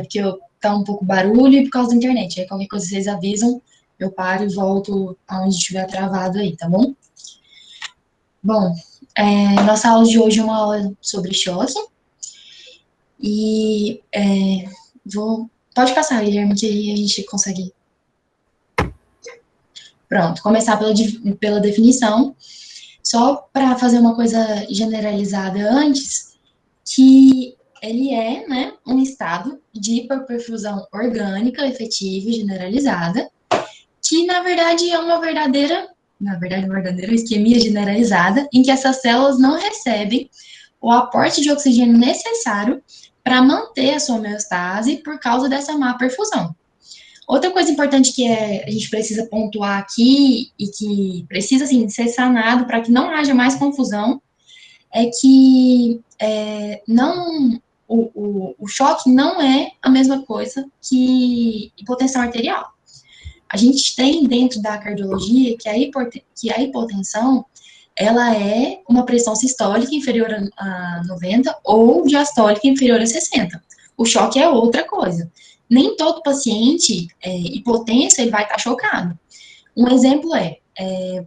porque tá um pouco barulho e por causa da internet. Aí qualquer coisa vocês avisam, eu paro e volto aonde estiver travado aí, tá bom? Bom, nossa aula de hoje é uma aula sobre choque. E pode passar, Guilherme, que aí a gente consegue. Pronto, começar pela definição. Só para fazer uma coisa generalizada antes, que ele é, né, um estado de hiperperfusão orgânica efetiva e generalizada, que na verdade é uma verdadeira isquemia generalizada, em que essas células não recebem o aporte de oxigênio necessário para manter a sua homeostase por causa dessa má perfusão. Outra coisa importante que a gente precisa pontuar aqui e que precisa assim, ser sanado para que não haja mais confusão é que o choque não é a mesma coisa que hipotensão arterial. A gente tem dentro da cardiologia que a hipotensão ela é uma pressão sistólica inferior a 90 ou diastólica inferior a 60. O choque é outra coisa. Nem todo paciente hipotenso ele vai estar chocado. Um exemplo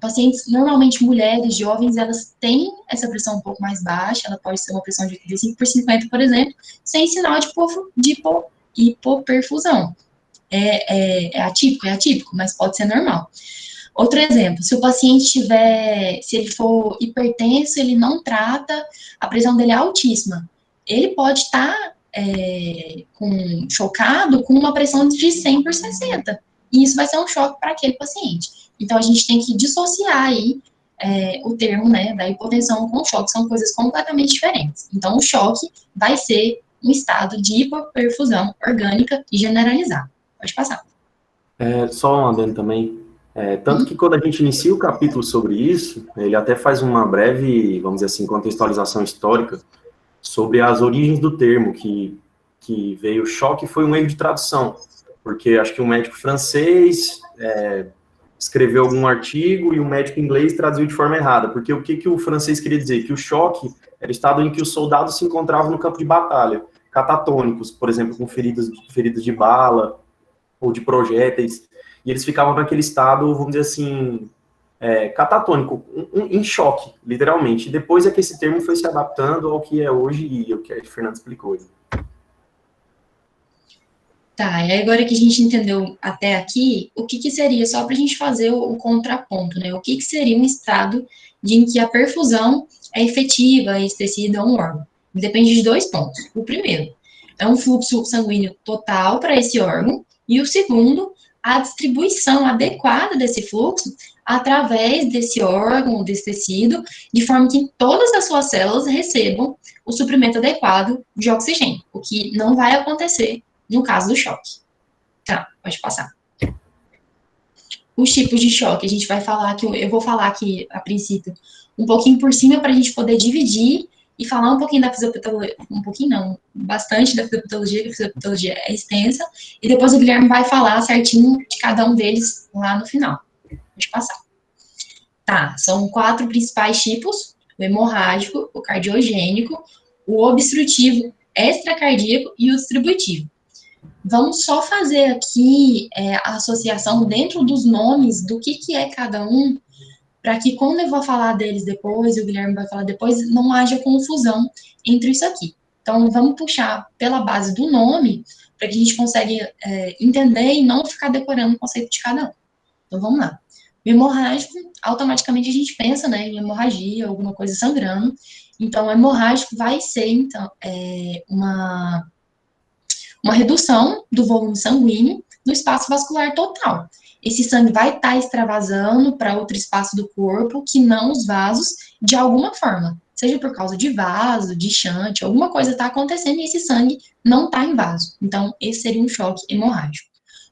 pacientes, normalmente mulheres jovens, elas têm essa pressão um pouco mais baixa, ela pode ser uma pressão de 35/50, por exemplo, sem sinal de hipoperfusão. É atípico, mas pode ser normal. Outro exemplo, se o paciente se ele for hipertenso, ele não trata, a pressão dele é altíssima. Ele pode estar chocado com uma pressão de 100/60. E isso vai ser um choque para aquele paciente. Então, a gente tem que dissociar aí o termo, né, da hipotensão com o choque, são coisas completamente diferentes. Então, o choque vai ser um estado de hipoperfusão orgânica generalizada. Pode passar. Só um adendo também. Tanto que quando a gente inicia o capítulo sobre isso, ele até faz uma breve, vamos dizer assim, contextualização histórica sobre as origens do termo, que veio choque, foi um erro de tradução, porque acho que um médico francês escreveu algum artigo e um médico inglês traduziu de forma errada, porque o que o francês queria dizer? Que o choque era o estado em que os soldados se encontravam no campo de batalha, catatônicos, por exemplo, com feridas de bala ou de projéteis, e eles ficavam naquele estado, vamos dizer assim, catatônico, em choque, literalmente. E depois é que esse termo foi se adaptando ao que é hoje e o que a Fernanda explicou. Tá, e agora que a gente entendeu até aqui, o que seria, só para a gente fazer o contraponto, né? O que seria um estado em que a perfusão é efetiva a esse tecido ou um órgão? Depende de dois pontos. O primeiro é um fluxo sanguíneo total para esse órgão, e o segundo, a distribuição adequada desse fluxo através desse órgão, desse tecido, de forma que todas as suas células recebam o suprimento adequado de oxigênio, o que não vai acontecer no caso do choque. Tá, pode passar. Os tipos de choque, a gente vai falar aqui, eu vou falar aqui, a princípio, um pouquinho por cima para a gente poder dividir e falar um pouquinho da fisiopatologia, um pouquinho não, bastante da fisiopatologia, que a fisiopatologia é extensa, e depois o Guilherme vai falar certinho de cada um deles lá no final. Pode passar. Tá, são 4 principais tipos, o hemorrágico, o cardiogênico, o obstrutivo extracardíaco e o distributivo. Vamos só fazer aqui a associação dentro dos nomes do que é cada um, para que quando eu vou falar deles depois, e o Guilherme vai falar depois, não haja confusão entre isso aqui. Então, vamos puxar pela base do nome, para que a gente consiga entender e não ficar decorando o conceito de cada um. Então, vamos lá. O hemorrágico, automaticamente a gente pensa, né, em hemorragia, alguma coisa sangrando. Então, o hemorrágico vai ser, então, uma redução do volume sanguíneo no espaço vascular total. Esse sangue vai estar extravasando para outro espaço do corpo que não os vasos, de alguma forma. Seja por causa de vaso, de shunt, alguma coisa está acontecendo e esse sangue não está em vaso. Então, esse seria um choque hemorrágico.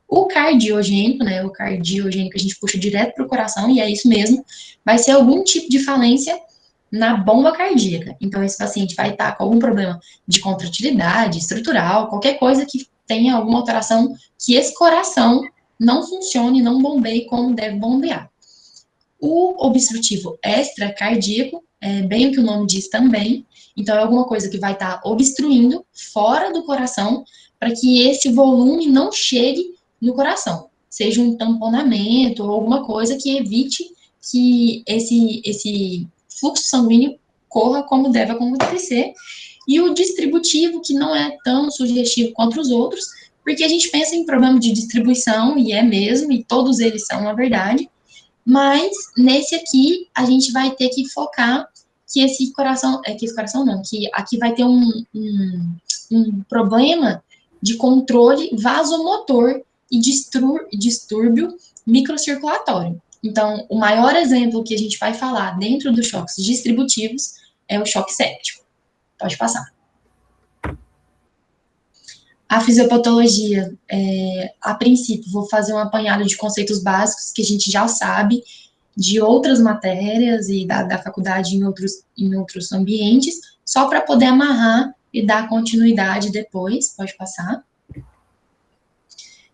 O cardiogênico, né, o cardiogênico a gente puxa direto para o coração, e é isso mesmo, vai ser algum tipo de falência na bomba cardíaca. Então, esse paciente vai estar com algum problema de contratilidade, estrutural, qualquer coisa que tenha alguma alteração que esse coração não funcione, não bombeie como deve bombear. O obstrutivo extracardíaco, é bem o que o nome diz também, então é alguma coisa que vai estar obstruindo fora do coração para que esse volume não chegue no coração, seja um tamponamento ou alguma coisa que evite que esse fluxo sanguíneo corra como deve acontecer, e o distributivo, que não é tão sugestivo quanto os outros, porque a gente pensa em problema de distribuição, e é mesmo, e todos eles são, na verdade, mas nesse aqui a gente vai ter que focar que esse coração, que esse coração não, que aqui vai ter um problema de controle vasomotor e distúrbio microcirculatório. Então, o maior exemplo que a gente vai falar dentro dos choques distributivos é o choque séptico. Pode passar. A fisiopatologia, a princípio, vou fazer um apanhado de conceitos básicos que a gente já sabe de outras matérias e da faculdade em outros ambientes, só para poder amarrar e dar continuidade depois. Pode passar.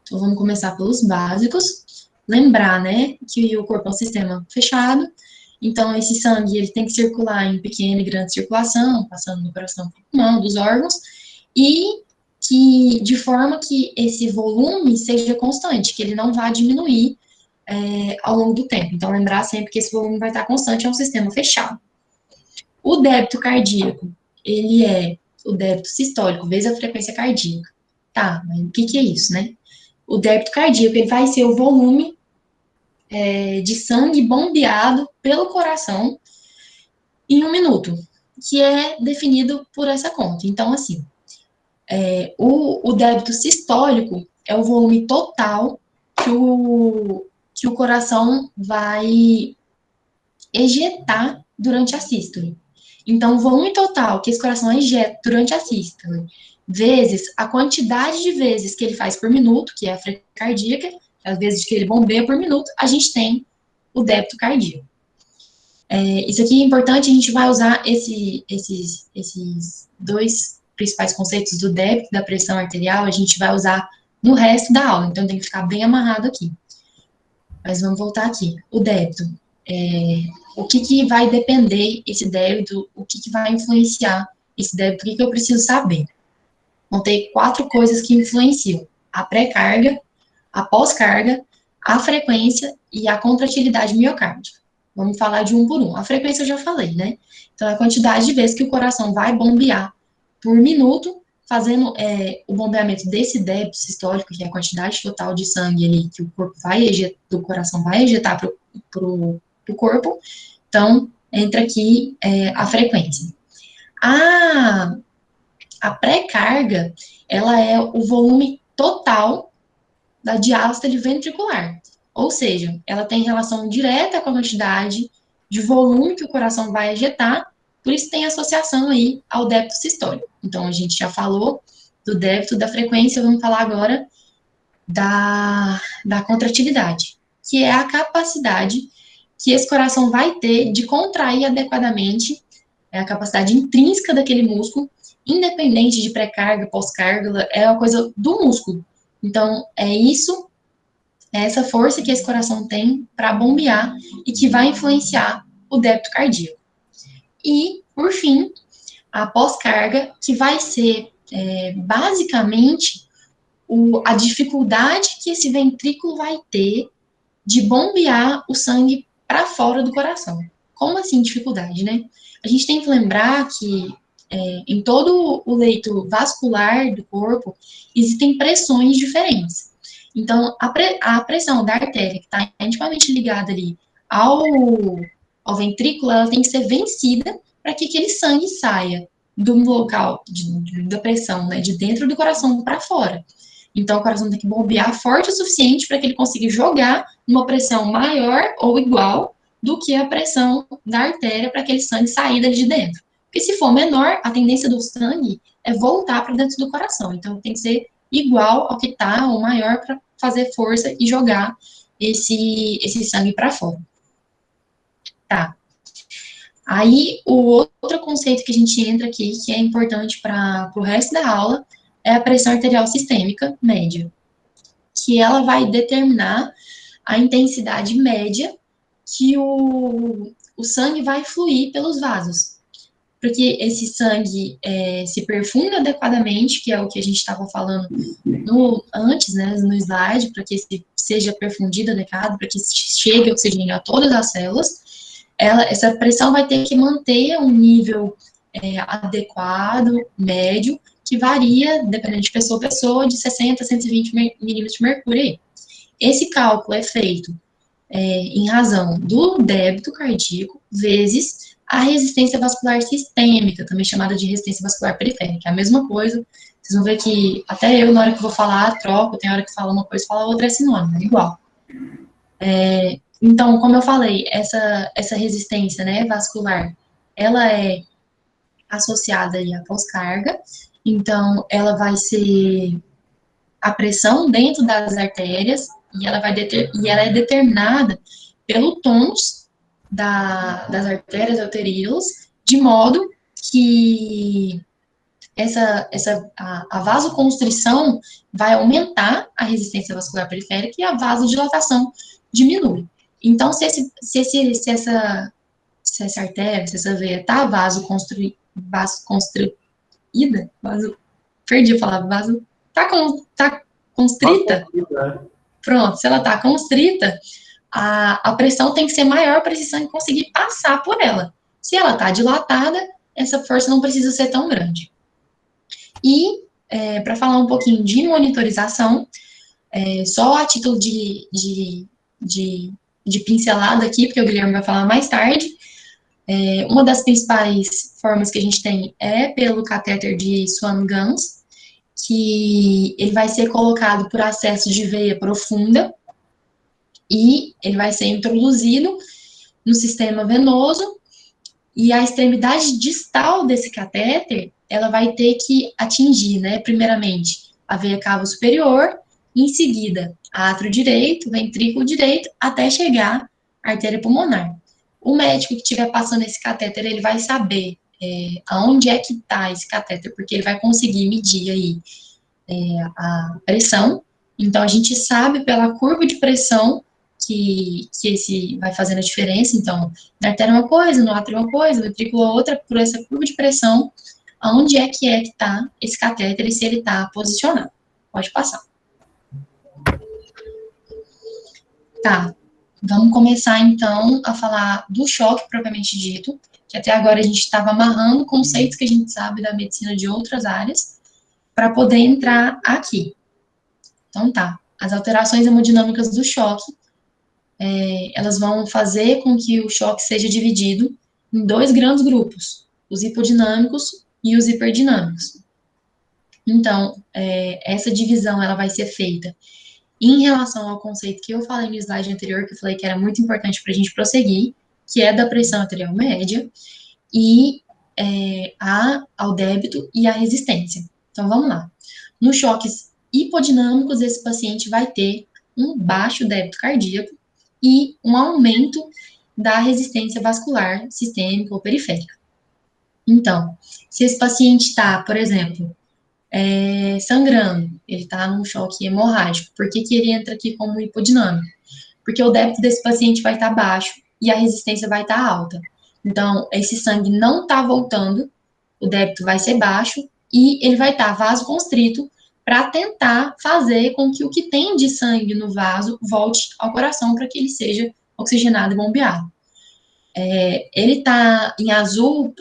Então, vamos começar pelos básicos. Lembrar, né, que o corpo é um sistema fechado, então esse sangue ele tem que circular em pequena e grande circulação, passando no coração, pulmão, dos órgãos, e que de forma que esse volume seja constante, que ele não vá diminuir ao longo do tempo. Então, lembrar sempre que esse volume vai estar constante, é um sistema fechado. O débito cardíaco, ele é o débito sistólico vezes a frequência cardíaca. Tá, mas o que é isso, né? O débito cardíaco, ele vai ser o volume de sangue bombeado pelo coração em 1 minuto, que é definido por essa conta. Então, assim, o débito sistólico é o volume total que o coração vai ejetar durante a sístole. Então, o volume total que esse coração ejeta durante a sístole, vezes a quantidade de vezes que ele faz por minuto, que é a frequência cardíaca, as vezes que ele bombeia por minuto, a gente tem o débito cardíaco. Isso aqui é importante, a gente vai usar esses dois principais conceitos do débito e da pressão arterial, a gente vai usar no resto da aula, então tem que ficar bem amarrado aqui. Mas vamos voltar aqui. O débito. O que vai depender esse débito, o que vai influenciar esse débito, o que eu preciso saber? Vão ter 4 coisas que influenciam: a pré-carga, a pós-carga, a frequência e a contratilidade miocárdica. Vamos falar de um por um. A frequência eu já falei, né? Então, é a quantidade de vezes que o coração vai bombear por minuto, fazendo o bombeamento desse débito sistólico, que é a quantidade total de sangue ali que o corpo do coração vai ejetar para o corpo. Então, entra aqui a frequência. A pré-carga, ela é o volume total da diástole ventricular. Ou seja, ela tem relação direta com a quantidade de volume que o coração vai ejetar, por isso tem associação aí ao débito sistólico. Então, a gente já falou do débito, da frequência, vamos falar agora da contratilidade, que é a capacidade que esse coração vai ter de contrair adequadamente, a capacidade intrínseca daquele músculo, independente de pré-carga, pós-carga, é uma coisa do músculo. Então, é essa força que esse coração tem para bombear e que vai influenciar o débito cardíaco. E, por fim, a pós-carga, que vai ser basicamente a dificuldade que esse ventrículo vai ter de bombear o sangue para fora do coração. Como assim dificuldade, né? A gente tem que lembrar que em todo o leito vascular do corpo existem pressões diferentes. Então, a pressão da artéria, que está intimamente ligada ali ao ventrículo, ela tem que ser vencida para que aquele sangue saia do local da pressão, né, de dentro do coração para fora. Então, o coração tem que bombear forte o suficiente para que ele consiga jogar uma pressão maior ou igual do que a pressão da artéria para aquele sangue sair dali de dentro. Porque se for menor, a tendência do sangue é voltar para dentro do coração. Então, tem que ser igual ao que está, ou maior, para fazer força e jogar esse sangue para fora. Tá. Aí, o outro conceito que a gente entra aqui, que é importante para o resto da aula, é a pressão arterial sistêmica média, que ela vai determinar a intensidade média que o sangue vai fluir pelos vasos. para que esse sangue se perfunda adequadamente, que é o que a gente estava falando antes, né, no slide, para que seja perfundido adequado, para que chegue oxigênio a todas as células. Essa pressão vai ter que manter um nível adequado, médio, que varia, dependendo de pessoa a pessoa, de 60 a 120 milímetros de mercúrio. Esse cálculo é feito em razão do débito cardíaco vezes a resistência vascular sistêmica, também chamada de resistência vascular periférica. É a mesma coisa. Vocês vão ver que até eu, na hora que vou falar, troco, tem hora que fala uma coisa, fala outra, é sinônimo, é igual. Então, como eu falei, essa resistência, né, vascular, ela é associada aí à pós-carga, então ela vai ser a pressão dentro das artérias e ela é determinada pelo tônus das artérias arteríolas, de modo que a vasoconstrição vai aumentar a resistência vascular periférica e a vasodilatação diminui. Então, se essa artéria, se essa veia está vasoconstruída, perdi a palavra, tá constrita, pronto, se ela está constrita, a pressão tem que ser maior para esse sangue conseguir passar por ela. Se ela está dilatada, essa força não precisa ser tão grande. E, para falar um pouquinho de monitorização, só a título de pincelada aqui, porque o Guilherme vai falar mais tarde, uma das principais formas que a gente tem é pelo catéter de Swan-Ganz, que ele vai ser colocado por acesso de veia profunda e ele vai ser introduzido no sistema venoso e a extremidade distal desse catéter, ela vai ter que atingir, né, primeiramente, a veia cava superior, em seguida, átrio direito, ventrículo direito, até chegar à artéria pulmonar. O médico que estiver passando esse catéter, ele vai saber aonde é que está esse catéter, porque ele vai conseguir medir aí a pressão. Então, a gente sabe pela curva de pressão que esse vai fazendo a diferença. Então, na artéria é uma coisa, no átrio é uma coisa, no ventrículo é outra, por essa curva de pressão, aonde é que está esse catéter e se ele está posicionado. Pode passar. Tá, vamos começar então a falar do choque propriamente dito, que até agora a gente estava amarrando conceitos que a gente sabe da medicina de outras áreas, para poder entrar aqui. Então tá, as alterações hemodinâmicas do choque, elas vão fazer com que o choque seja dividido em dois grandes grupos, os hipodinâmicos e os hiperdinâmicos. Então, essa divisão ela vai ser feita em relação ao conceito que eu falei no slide anterior, que eu falei que era muito importante para a gente prosseguir, que é da pressão arterial média, e ao débito e à resistência. Então, vamos lá. Nos choques hipodinâmicos, esse paciente vai ter um baixo débito cardíaco e um aumento da resistência vascular sistêmica ou periférica. Então, se esse paciente está, por exemplo, sangrando, ele está num choque hemorrágico, por que ele entra aqui como hipodinâmico? Porque o débito desse paciente vai estar baixo e a resistência vai estar alta. Então, esse sangue não está voltando, o débito vai ser baixo e ele vai estar vasoconstrito para tentar fazer com que o que tem de sangue no vaso volte ao coração para que ele seja oxigenado e bombeado. Ele está em azul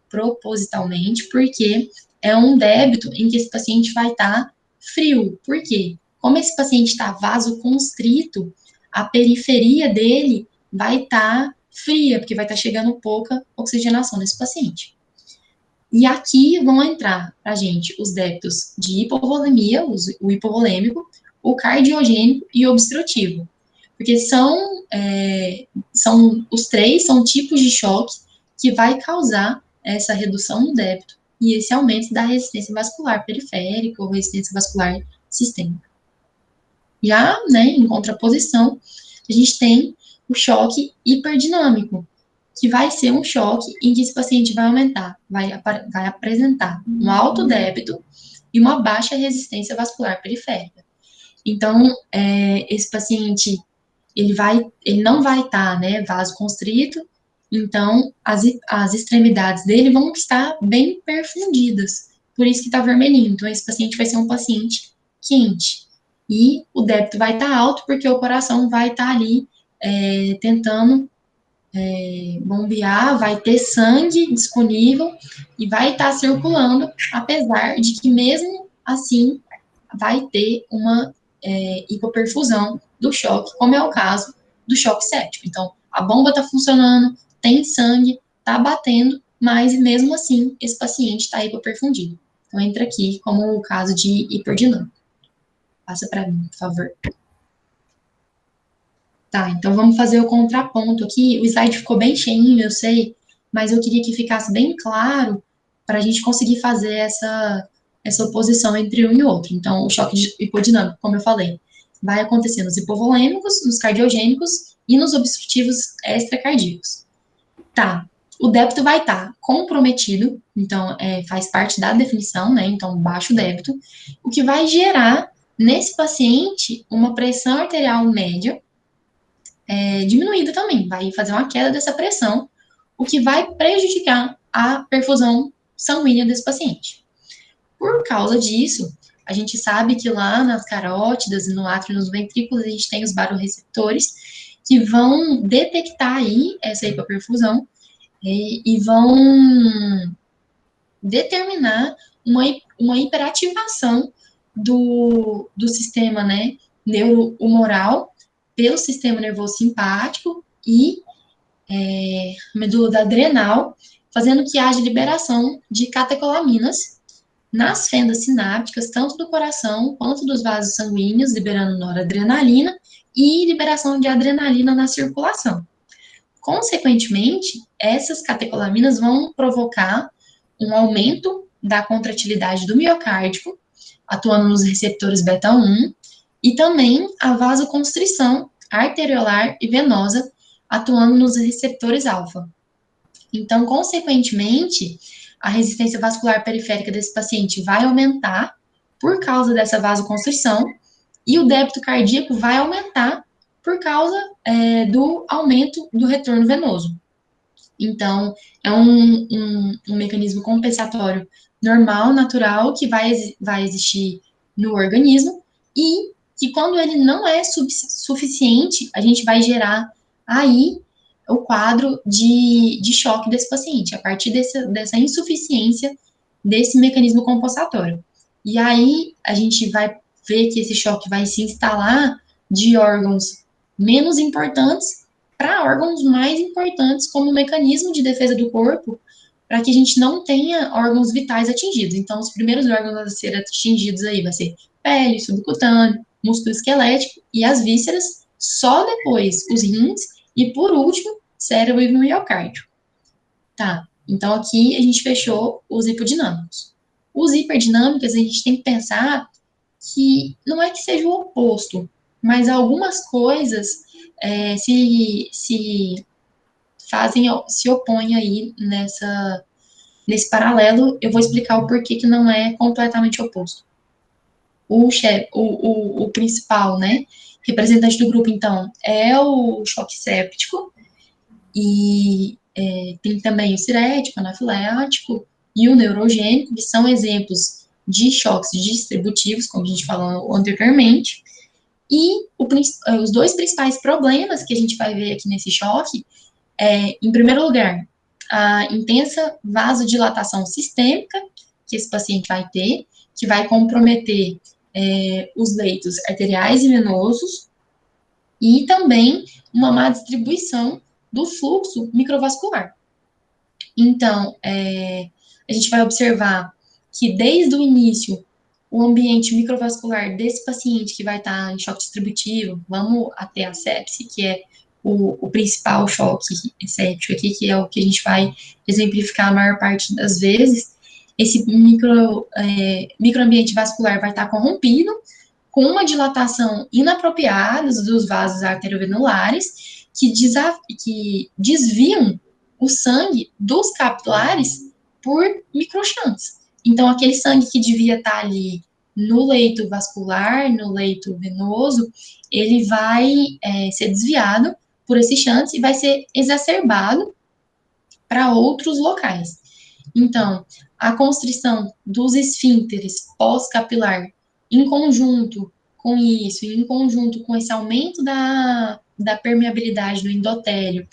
propositalmente porque é um débito em que esse paciente vai estar frio. Por quê? Como esse paciente está vasoconstrito, a periferia dele vai estar fria, porque vai estar chegando pouca oxigenação nesse paciente. E aqui vão entrar para a gente os débitos de hipovolemia, o hipovolêmico, o cardiogênico e o obstrutivo. Porque são os três, são tipos de choque que vai causar essa redução no débito e esse aumento da resistência vascular periférica ou resistência vascular sistêmica. Já, né, em contraposição, a gente tem o choque hiperdinâmico, que vai ser um choque em que esse paciente vai apresentar um alto débito e uma baixa resistência vascular periférica. Então, esse paciente, ele não vai estar, né, vasoconstrito Então, as extremidades dele vão estar bem perfundidas, por isso que está vermelhinho. Então, esse paciente vai ser um paciente quente. E o débito vai estar alto, porque o coração vai estar ali tentando bombear, vai ter sangue disponível e vai estar circulando, apesar de que mesmo assim vai ter uma hipoperfusão do choque, como é o caso do choque séptico. Então, a bomba está funcionando, tem sangue, está batendo, mas mesmo assim esse paciente está hipoperfundido. Então, entra aqui como o caso de hiperdinâmico. Passa para mim, por favor. Tá, então vamos fazer o contraponto aqui. O slide ficou bem cheinho, eu sei, mas eu queria que ficasse bem claro para a gente conseguir fazer essa oposição entre um e outro. Então, o choque hipodinâmico, como eu falei, vai acontecer nos hipovolêmicos, nos cardiogênicos e nos obstrutivos extracardíacos. Tá, o débito vai estar comprometido, então faz parte da definição, né? Então, baixo débito, o que vai gerar nesse paciente uma pressão arterial média diminuída também, vai fazer uma queda dessa pressão, o que vai prejudicar a perfusão sanguínea desse paciente. Por causa disso, a gente sabe que lá nas carótidas, no átrio e nos ventrículos, a gente tem os baroreceptores que vão detectar aí essa hipoperfusão e vão determinar uma hiperativação do sistema, né, neurohumoral pelo sistema nervoso simpático e medula da adrenal, fazendo que haja liberação de catecolaminas nas fendas sinápticas, tanto do coração quanto dos vasos sanguíneos, liberando noradrenalina e liberação de adrenalina na circulação. Consequentemente, essas catecolaminas vão provocar um aumento da contratilidade do miocárdio, atuando nos receptores beta-1, e também a vasoconstrição arteriolar e venosa, atuando nos receptores alfa. Então, consequentemente, a resistência vascular periférica desse paciente vai aumentar por causa dessa vasoconstrição e o débito cardíaco vai aumentar por causa do aumento do retorno venoso. Então, é um mecanismo compensatório normal, natural, que vai existir no organismo e que quando ele não é suficiente, a gente vai gerar aí o quadro de choque desse paciente, a partir dessa insuficiência desse mecanismo compensatório. E aí, a gente vai ver que esse choque vai se instalar de órgãos menos importantes para órgãos mais importantes como mecanismo de defesa do corpo, para que a gente não tenha órgãos vitais atingidos. Então, os primeiros órgãos a serem atingidos aí vai ser pele, subcutâneo, músculo esquelético e as vísceras, só depois os rins e, por último, cérebro e miocárdio. Tá, então aqui a gente fechou os hipodinâmicos. Os hiperdinâmicos, a gente tem que pensar que não é que seja o oposto, mas algumas coisas se opõem aí nesse paralelo. Eu vou explicar o porquê que não é completamente oposto. O principal, né, representante do grupo, então, é o choque séptico, e tem também o cirético, anafilático e o neurogênico, que são exemplos de choques distributivos, como a gente falou anteriormente. E os dois principais problemas que a gente vai ver aqui nesse choque em primeiro lugar, a intensa vasodilatação sistêmica que esse paciente vai ter, que vai comprometer os leitos arteriais e venosos, e também uma má distribuição do fluxo microvascular. Então, a gente vai observar que desde o início, o ambiente microvascular desse paciente que vai estar em choque distributivo, vamos até a sepse, que é o principal choque séptico aqui, que é o que a gente vai exemplificar a maior parte das vezes. Esse microambiente vascular vai estar corrompido, com uma dilatação inapropriada dos vasos arteriovenulares, que desviam o sangue dos capilares por microchunks. Então, aquele sangue que devia estar ali no leito vascular, no leito venoso, ele vai ser desviado por esses shunts e vai ser exacerbado para outros locais. Então, a constrição dos esfíncteres pós-capilar, em conjunto com isso, em conjunto com esse aumento da permeabilidade do endotélio,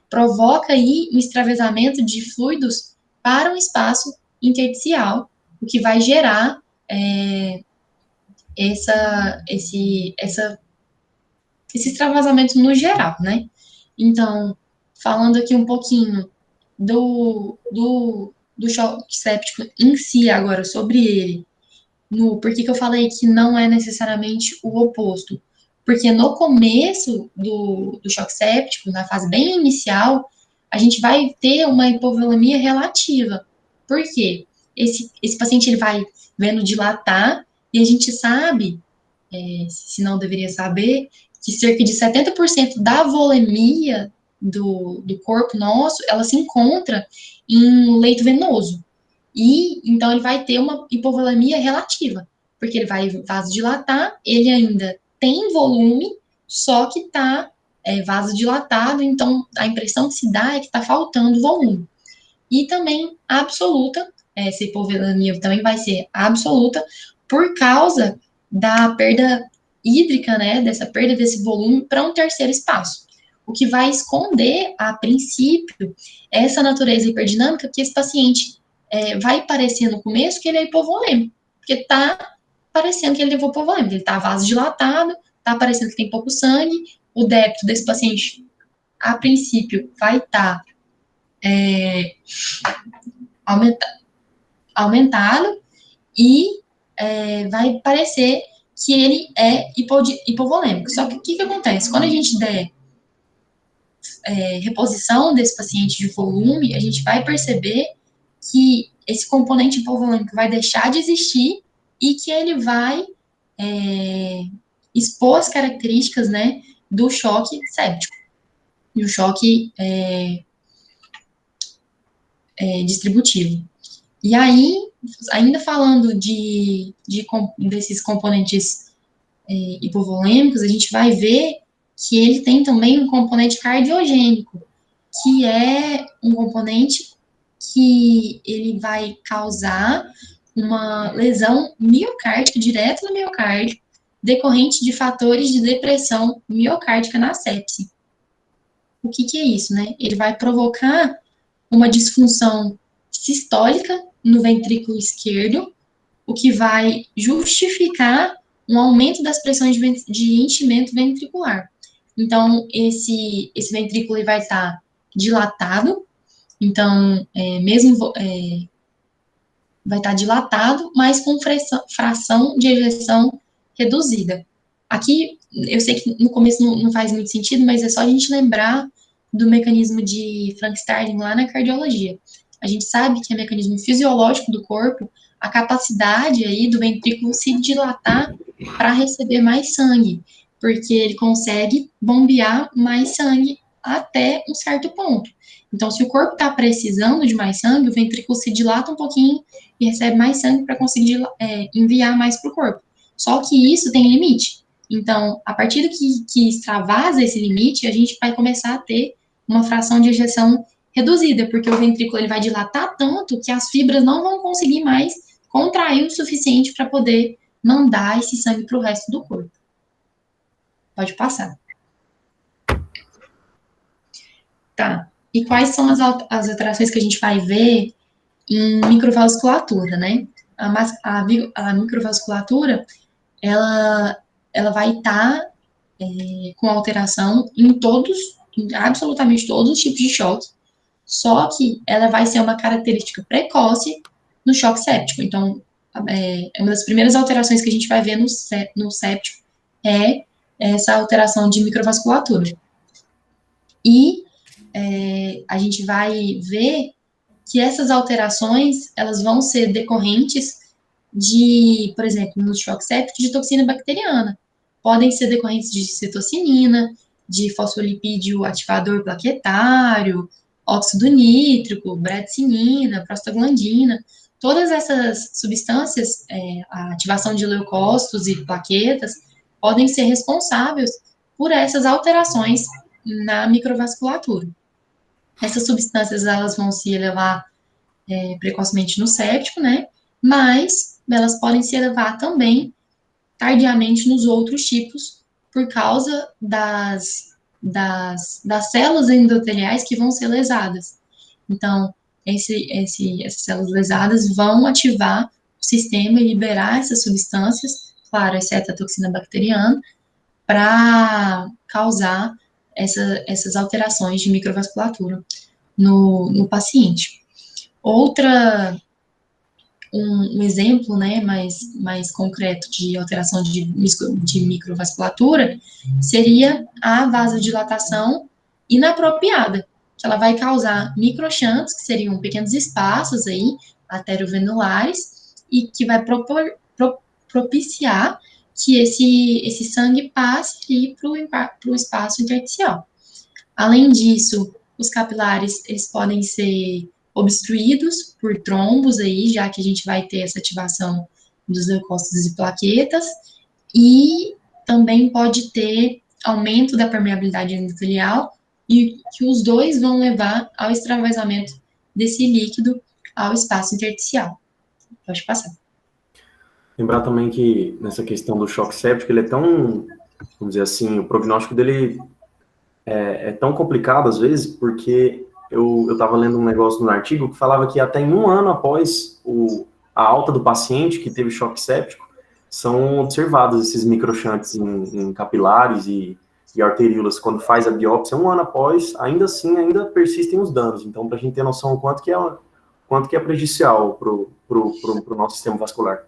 provoca aí um extravasamento de fluidos para um espaço intersticial, o que vai gerar esse extravasamento no geral, né? Então, falando aqui um pouquinho do choque séptico em si agora, sobre ele, por que eu falei que não é necessariamente o oposto? Porque no começo do choque séptico, na fase bem inicial, a gente vai ter uma hipovolemia relativa. Por quê? Esse paciente ele vai vendo dilatar, e a gente sabe, se não deveria saber, que cerca de 70% da volemia do corpo nosso, ela se encontra em leito venoso. E então ele vai ter uma hipovolemia relativa, porque ele vai vasodilatar, ele ainda tem volume, só que está vasodilatado, então a impressão que se dá é que está faltando volume. E também absoluta, essa hipovolemia também vai ser absoluta, por causa da perda hídrica, né, dessa perda desse volume para um terceiro espaço. O que vai esconder, a princípio, essa natureza hiperdinâmica que esse paciente vai parecer no começo que ele é hipovolêmico, porque está parecendo que ele é hipovolêmico, ele está vasodilatado, está parecendo que tem pouco sangue, o débito desse paciente, a princípio, vai estar aumentado e vai parecer que ele é hipovolêmico. Só que o que acontece? Quando a gente der reposição desse paciente de volume, a gente vai perceber que esse componente hipovolêmico vai deixar de existir e que ele vai expor as características, né, do choque séptico, do choque distributivo. E aí, ainda falando desses componentes hipovolêmicos, a gente vai ver que ele tem também um componente cardiogênico, que é um componente que ele vai causar uma lesão miocárdica direto no miocárdio, decorrente de fatores de depressão miocárdica na sepse. O que é isso, né? Ele vai provocar uma disfunção sistólica no ventrículo esquerdo, o que vai justificar um aumento das pressões de enchimento ventricular. Então, esse ventrículo vai estar dilatado, então, vai estar dilatado, mas com fração de ejeção reduzida. Aqui, eu sei que no começo não faz muito sentido, mas é só a gente lembrar do mecanismo de Frank Starling lá na cardiologia. A gente sabe que é mecanismo fisiológico do corpo, a capacidade aí do ventrículo se dilatar para receber mais sangue, porque ele consegue bombear mais sangue até um certo ponto. Então, se o corpo está precisando de mais sangue, o ventrículo se dilata um pouquinho e recebe mais sangue para conseguir enviar mais para o corpo. Só que isso tem limite. Então, a partir do que extravasa esse limite, a gente vai começar a ter uma fração de ejeção reduzida, porque o ventrículo ele vai dilatar tanto que as fibras não vão conseguir mais contrair o suficiente para poder mandar esse sangue para o resto do corpo. Pode passar. Tá. E quais são as alterações que a gente vai ver em microvasculatura, né? A microvasculatura, ela vai estar com alteração em absolutamente todos os tipos de choque, só que ela vai ser uma característica precoce no choque séptico. Então, uma das primeiras alterações que a gente vai ver no séptico é essa alteração de microvasculatura. E a gente vai ver que essas alterações, elas vão ser decorrentes de, por exemplo, no choque séptico, de toxina bacteriana. Podem ser decorrentes de citocinina, de fosfolipídio ativador plaquetário, óxido nítrico, bradcinina, prostaglandina. Todas essas substâncias, a ativação de leucócitos e plaquetas, podem ser responsáveis por essas alterações na microvasculatura. Essas substâncias, elas vão se elevar precocemente no séptico, né? Mas elas podem se elevar também tardiamente nos outros tipos, por causa das células endoteliais que vão ser lesadas. Então, essas células lesadas vão ativar o sistema e liberar essas substâncias, claro, exceto a toxina bacteriana, para causar essas alterações de microvasculatura no paciente. Um exemplo, né, mais concreto de alteração de microvasculatura seria a vasodilatação inapropriada, que ela vai causar microshunts, que seriam pequenos espaços aí, arteriovenulares, e que vai propiciar que esse sangue passe para o espaço intersticial. Além disso, os capilares, eles podem ser obstruídos por trombos aí, já que a gente vai ter essa ativação dos leucócitos e plaquetas, e também pode ter aumento da permeabilidade endotelial, e que os dois vão levar ao extravasamento desse líquido ao espaço intersticial. Pode passar. Lembrar também que nessa questão do choque séptico, ele é tão, vamos dizer assim, o prognóstico dele é tão complicado às vezes, porque eu estava lendo um negócio no artigo que falava que até em um ano após a alta do paciente que teve choque séptico, são observados esses microshunts em capilares e arteríolas quando faz a biópsia, um ano após, ainda assim, ainda persistem os danos. Então, para a gente ter noção do quanto que é prejudicial para o nosso sistema vascular.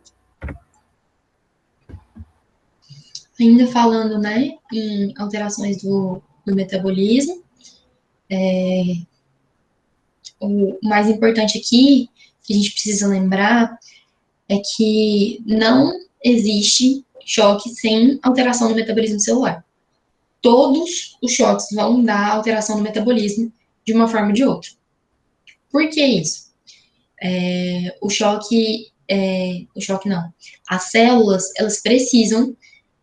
Ainda falando, né, em alterações do metabolismo, o mais importante aqui, que a gente precisa lembrar, é que não existe choque sem alteração no metabolismo celular. Todos os choques vão dar alteração no metabolismo de uma forma ou de outra. Por que isso? O choque não. As células, elas precisam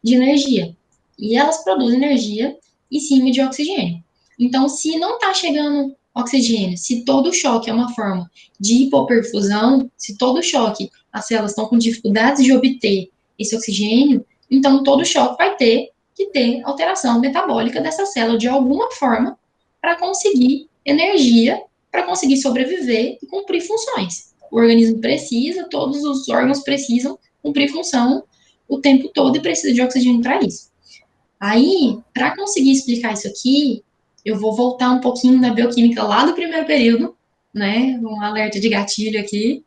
de energia. E elas produzem energia em cima de oxigênio. Então, se não está chegando oxigênio, se todo choque é uma forma de hipoperfusão, se todo choque as células estão com dificuldades de obter esse oxigênio, então todo choque vai ter que ter alteração metabólica dessa célula de alguma forma para conseguir energia, para conseguir sobreviver e cumprir funções. O organismo precisa, todos os órgãos precisam cumprir função o tempo todo e precisa de oxigênio para isso. Aí, para conseguir explicar isso aqui, eu vou voltar um pouquinho da bioquímica lá do primeiro período, né? Um alerta de gatilho aqui,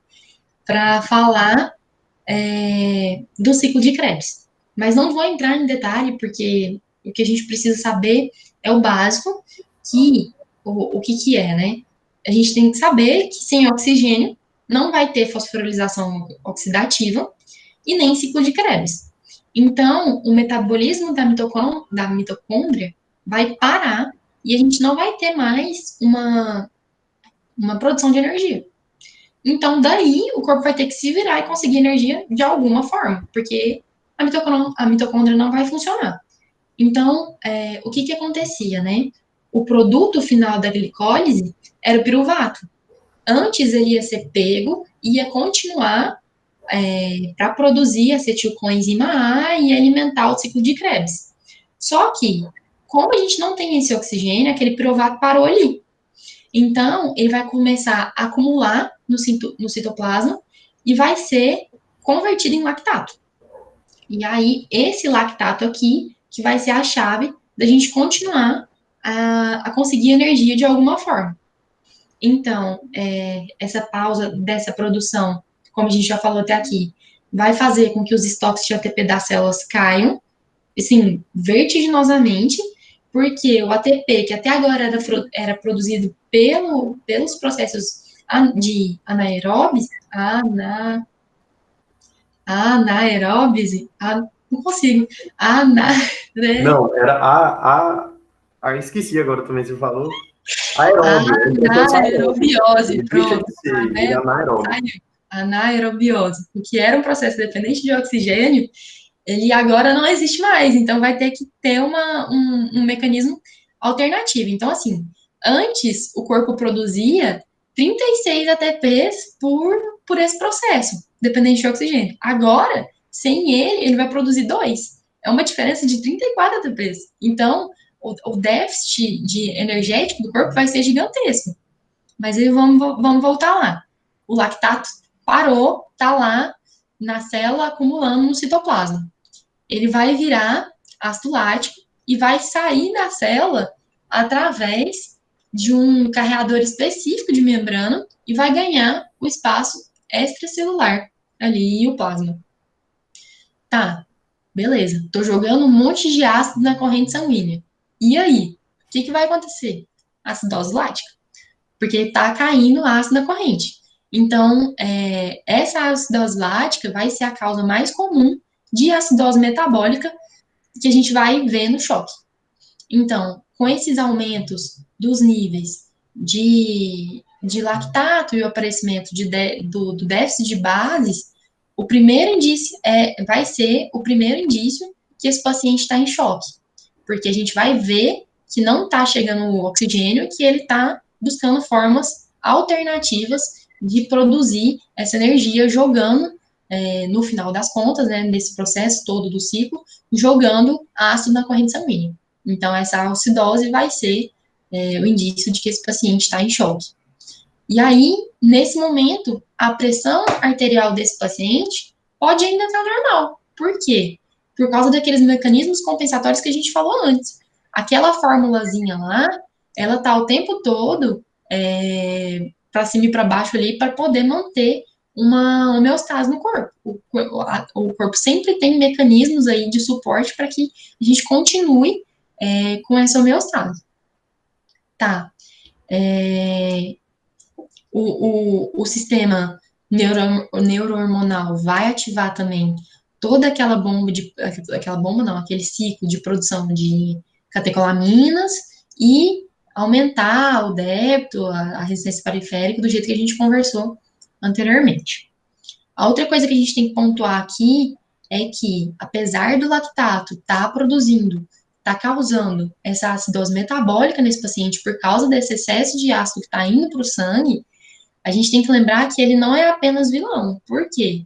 para falar do ciclo de Krebs. Mas não vou entrar em detalhe, porque o que a gente precisa saber é o básico, que o que é, né? A gente tem que saber que sem oxigênio não vai ter fosforilização oxidativa e nem ciclo de Krebs. Então, o metabolismo da mitocôndria vai parar e a gente não vai ter mais uma produção de energia. Então, daí, o corpo vai ter que se virar e conseguir energia de alguma forma, porque a mitocôndria não vai funcionar. Então, o que acontecia, né? O produto final da glicólise era o piruvato. Antes ele ia ser pego, ia continuar para produzir acetilcoenzima A e alimentar o ciclo de Krebs. Só que, como a gente não tem esse oxigênio, aquele piruvato parou ali. Então, ele vai começar a acumular no citoplasma e vai ser convertido em lactato. E aí, esse lactato aqui, que vai ser a chave da gente continuar a conseguir energia de alguma forma. Então, essa pausa dessa produção, como a gente já falou até aqui, vai fazer com que os estoques de ATP das células caiam, assim, vertiginosamente, porque o ATP, que até agora era produzido pelos processos de anaeróbise, não consigo, né? Não, era esqueci agora também, você falou. Aeróbio. Anaerobiose, Deixa pronto. de ser, ele é anaeróbio. Anaerobiose, o que era um processo dependente de oxigênio, ele agora não existe mais, então vai ter que ter um mecanismo alternativo. Então, assim, Antes, o corpo produzia 36 ATPs por esse processo, dependente de oxigênio. Agora, sem ele vai produzir 2. É uma diferença de 34 ATPs. Então, o déficit de energético do corpo vai ser gigantesco. Mas aí vamos voltar lá. O lactato parou, tá lá na célula acumulando no citoplasma. Ele vai virar ácido lático e vai sair da célula através de um carreador específico de membrana e vai ganhar o espaço extracelular ali e o plasma. Tá, beleza. Tô jogando um monte de ácido na corrente sanguínea. E aí? O que vai acontecer? Acidose lática. Porque tá caindo ácido na corrente. Então, essa acidose lática vai ser a causa mais comum de acidose metabólica que a gente vai ver no choque. Então, com esses aumentos dos níveis de lactato e o aparecimento do déficit de bases, o primeiro indício vai ser o primeiro indício que esse paciente está em choque, porque a gente vai ver que não está chegando o oxigênio e que ele está buscando formas alternativas de produzir essa energia, jogando, no final das contas, né, nesse processo todo do ciclo, jogando ácido na corrente sanguínea. Então, essa acidose vai ser o indício de que esse paciente está em choque. E aí, nesse momento, a pressão arterial desse paciente pode ainda estar normal. Por quê? Por causa daqueles mecanismos compensatórios que a gente falou antes. Aquela formulazinha lá, ela está o tempo todo para cima e para baixo ali para poder manter uma homeostase no corpo. O corpo sempre tem mecanismos aí de suporte para que a gente continue com essa homeostase. Tá. O sistema neurohormonal vai ativar também toda aquele ciclo de produção de catecolaminas e aumentar o débito, a resistência periférica, do jeito que a gente conversou anteriormente. A outra coisa que a gente tem que pontuar aqui é que, apesar do lactato estar causando essa acidose metabólica nesse paciente por causa desse excesso de ácido que está indo para o sangue, a gente tem que lembrar que ele não é apenas vilão. Por quê?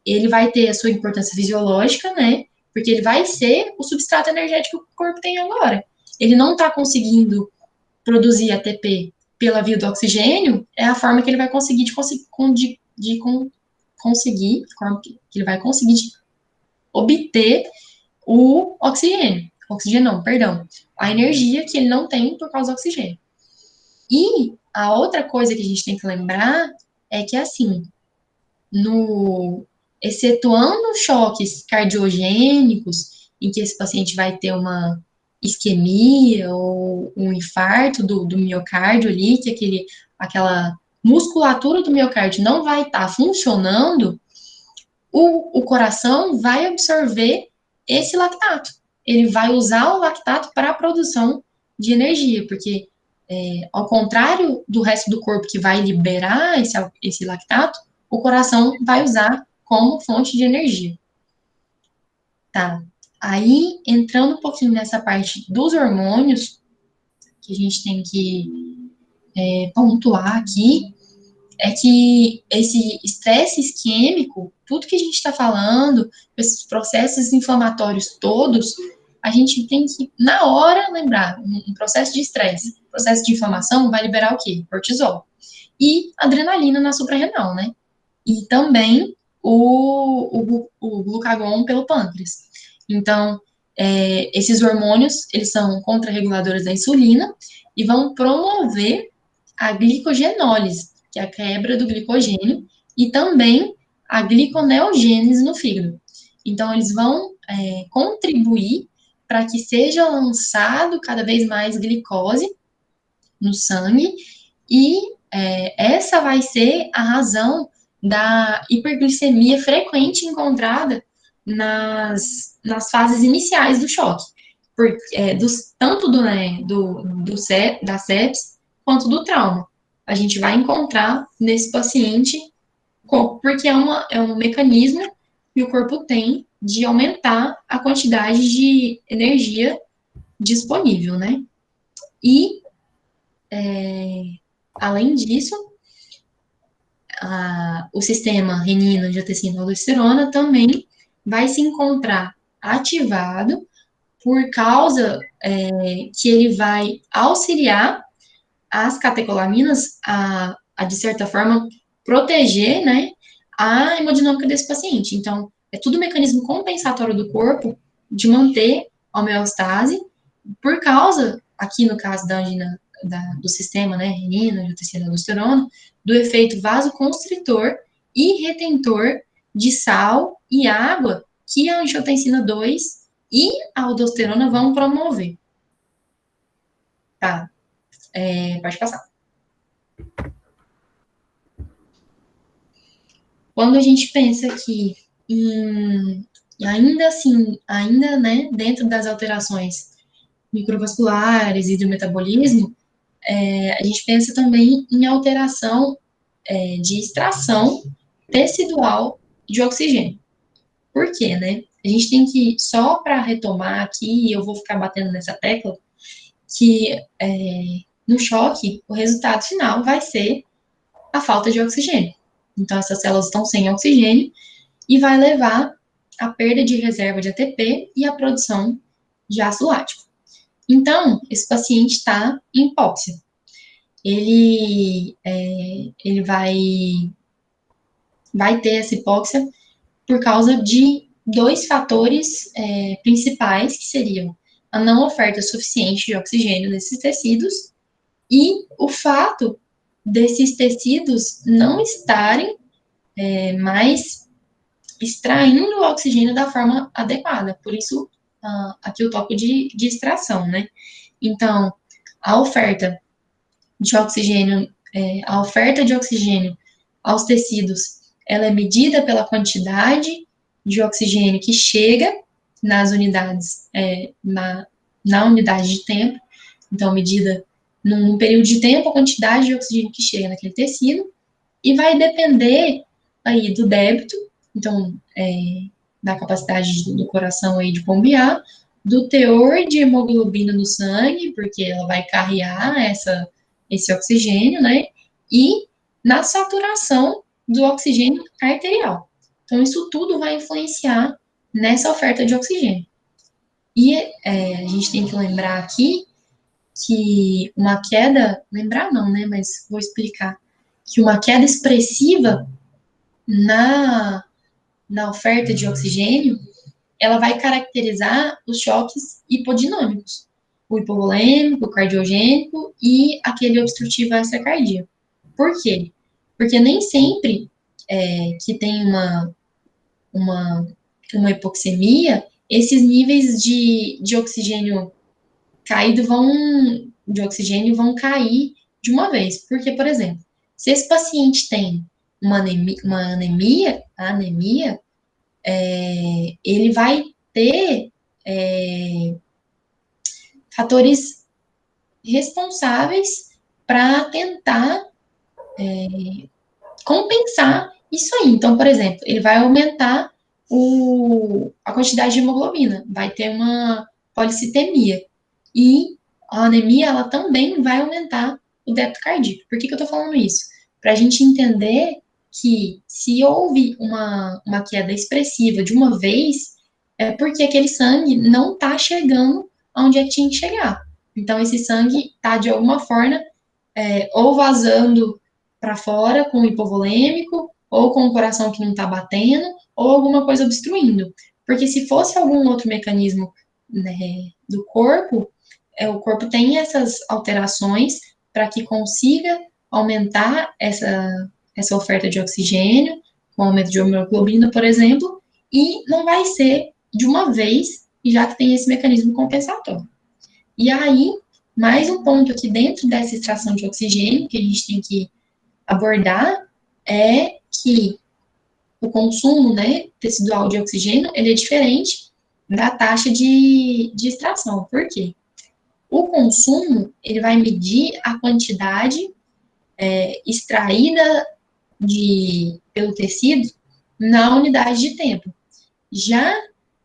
Ele vai ter a sua importância fisiológica, né? Porque ele vai ser o substrato energético que o corpo tem agora. Ele não está conseguindo produzir ATP pela via do oxigênio, é a forma que ele vai conseguir obter o oxigênio. Oxigênio não, perdão. A energia que ele não tem por causa do oxigênio. E a outra coisa que a gente tem que lembrar é que, assim, excetuando choques cardiogênicos, em que esse paciente vai ter uma isquemia ou um infarto do miocárdio ali, que aquela musculatura do miocárdio não vai estar funcionando, o coração vai absorver esse lactato. Ele vai usar o lactato para a produção de energia, porque ao contrário do resto do corpo que vai liberar esse lactato, o coração vai usar como fonte de energia. Tá. Aí, entrando um pouquinho nessa parte dos hormônios, que a gente tem que pontuar aqui, é que esse estresse isquêmico, tudo que a gente está falando, esses processos inflamatórios todos, a gente tem que, na hora, lembrar, um processo de estresse, processo de inflamação vai liberar o quê? Cortisol. E adrenalina na suprarrenal, né? E também o glucagon pelo pâncreas. Então, esses hormônios, eles são contrarreguladores da insulina e vão promover a glicogenólise, que é a quebra do glicogênio, e também a gliconeogênese no fígado. Então, eles vão contribuir para que seja lançado cada vez mais glicose no sangue, e essa vai ser a razão da hiperglicemia frequente encontrada nas fases iniciais do choque, tanto da sepsis quanto do trauma. A gente vai encontrar nesse paciente, porque é um mecanismo que o corpo tem de aumentar a quantidade de energia disponível, né? E, além disso, o sistema renina, angiotensina, aldosterona também vai se encontrar ativado por causa que ele vai auxiliar as catecolaminas a, de certa forma, proteger, né, a hemodinâmica desse paciente. Então, é tudo mecanismo compensatório do corpo de manter a homeostase, por causa, aqui no caso da angina, do sistema, né, renina, angiotensina, aldosterona, do efeito vasoconstritor e retentor de sal e água que a angiotensina 2 e a aldosterona vão promover. Tá, pode passar. Quando a gente pensa que, ainda assim, ainda, né, dentro das alterações microvasculares e do metabolismo, a gente pensa também em alteração de extração tecidual de oxigênio. Por quê, né? A gente tem que, só para retomar aqui, e eu vou ficar batendo nessa tecla, que no choque, o resultado final vai ser a falta de oxigênio. Então, essas células estão sem oxigênio e vai levar à perda de reserva de ATP e à produção de ácido lático. Então, esse paciente está em hipóxia. Ele vai ter essa hipóxia por causa de dois fatores principais, que seriam a não oferta suficiente de oxigênio nesses tecidos e o fato desses tecidos não estarem mais extraindo o oxigênio da forma adequada. Por isso, aqui o tópico de extração, né? Então, a oferta de oxigênio, a oferta de oxigênio aos tecidos, ela é medida pela quantidade de oxigênio que chega nas unidades, na unidade de tempo, então, medida num período de tempo, a quantidade de oxigênio que chega naquele tecido, e vai depender aí do débito, então, da capacidade do coração aí de bombear, do teor de hemoglobina no sangue, porque ela vai carrear esse oxigênio, né? E na saturação do oxigênio arterial. Então, isso tudo vai influenciar nessa oferta de oxigênio. E a gente tem que lembrar aqui que uma queda, lembrar não, né? Mas vou explicar, que uma queda expressiva na oferta de oxigênio, ela vai caracterizar os choques hipodinâmicos, o hipovolêmico, o cardiogênico e aquele obstrutivo extracardíaco. Por quê? Porque nem sempre que tem uma hipoxemia, esses níveis de oxigênio caído de oxigênio vão cair de uma vez. Porque, por exemplo, se esse paciente tem uma anemia, ele vai ter fatores responsáveis para tentar compensar isso aí. Então, por exemplo, ele vai aumentar a quantidade de hemoglobina, vai ter uma policitemia. E a anemia, ela também vai aumentar o débito cardíaco. Por que eu estou falando isso? Para a gente entender que se houve uma queda expressiva de uma vez, é porque aquele sangue não está chegando onde é que tinha que chegar. Então, esse sangue está, de alguma forma, ou vazando para fora com o hipovolêmico, ou com o coração que não está batendo, ou alguma coisa obstruindo. Porque se fosse algum outro mecanismo, né, do corpo, o corpo tem essas alterações para que consiga aumentar essa oferta de oxigênio, com aumento de hemoglobina, por exemplo, e não vai ser de uma vez, já que tem esse mecanismo compensatório. E aí, mais um ponto aqui dentro dessa extração de oxigênio que a gente tem que abordar é que o consumo, né, tecidual de oxigênio, ele é diferente da taxa de extração. Por quê? O consumo, ele vai medir a quantidade extraída pelo tecido na unidade de tempo. Já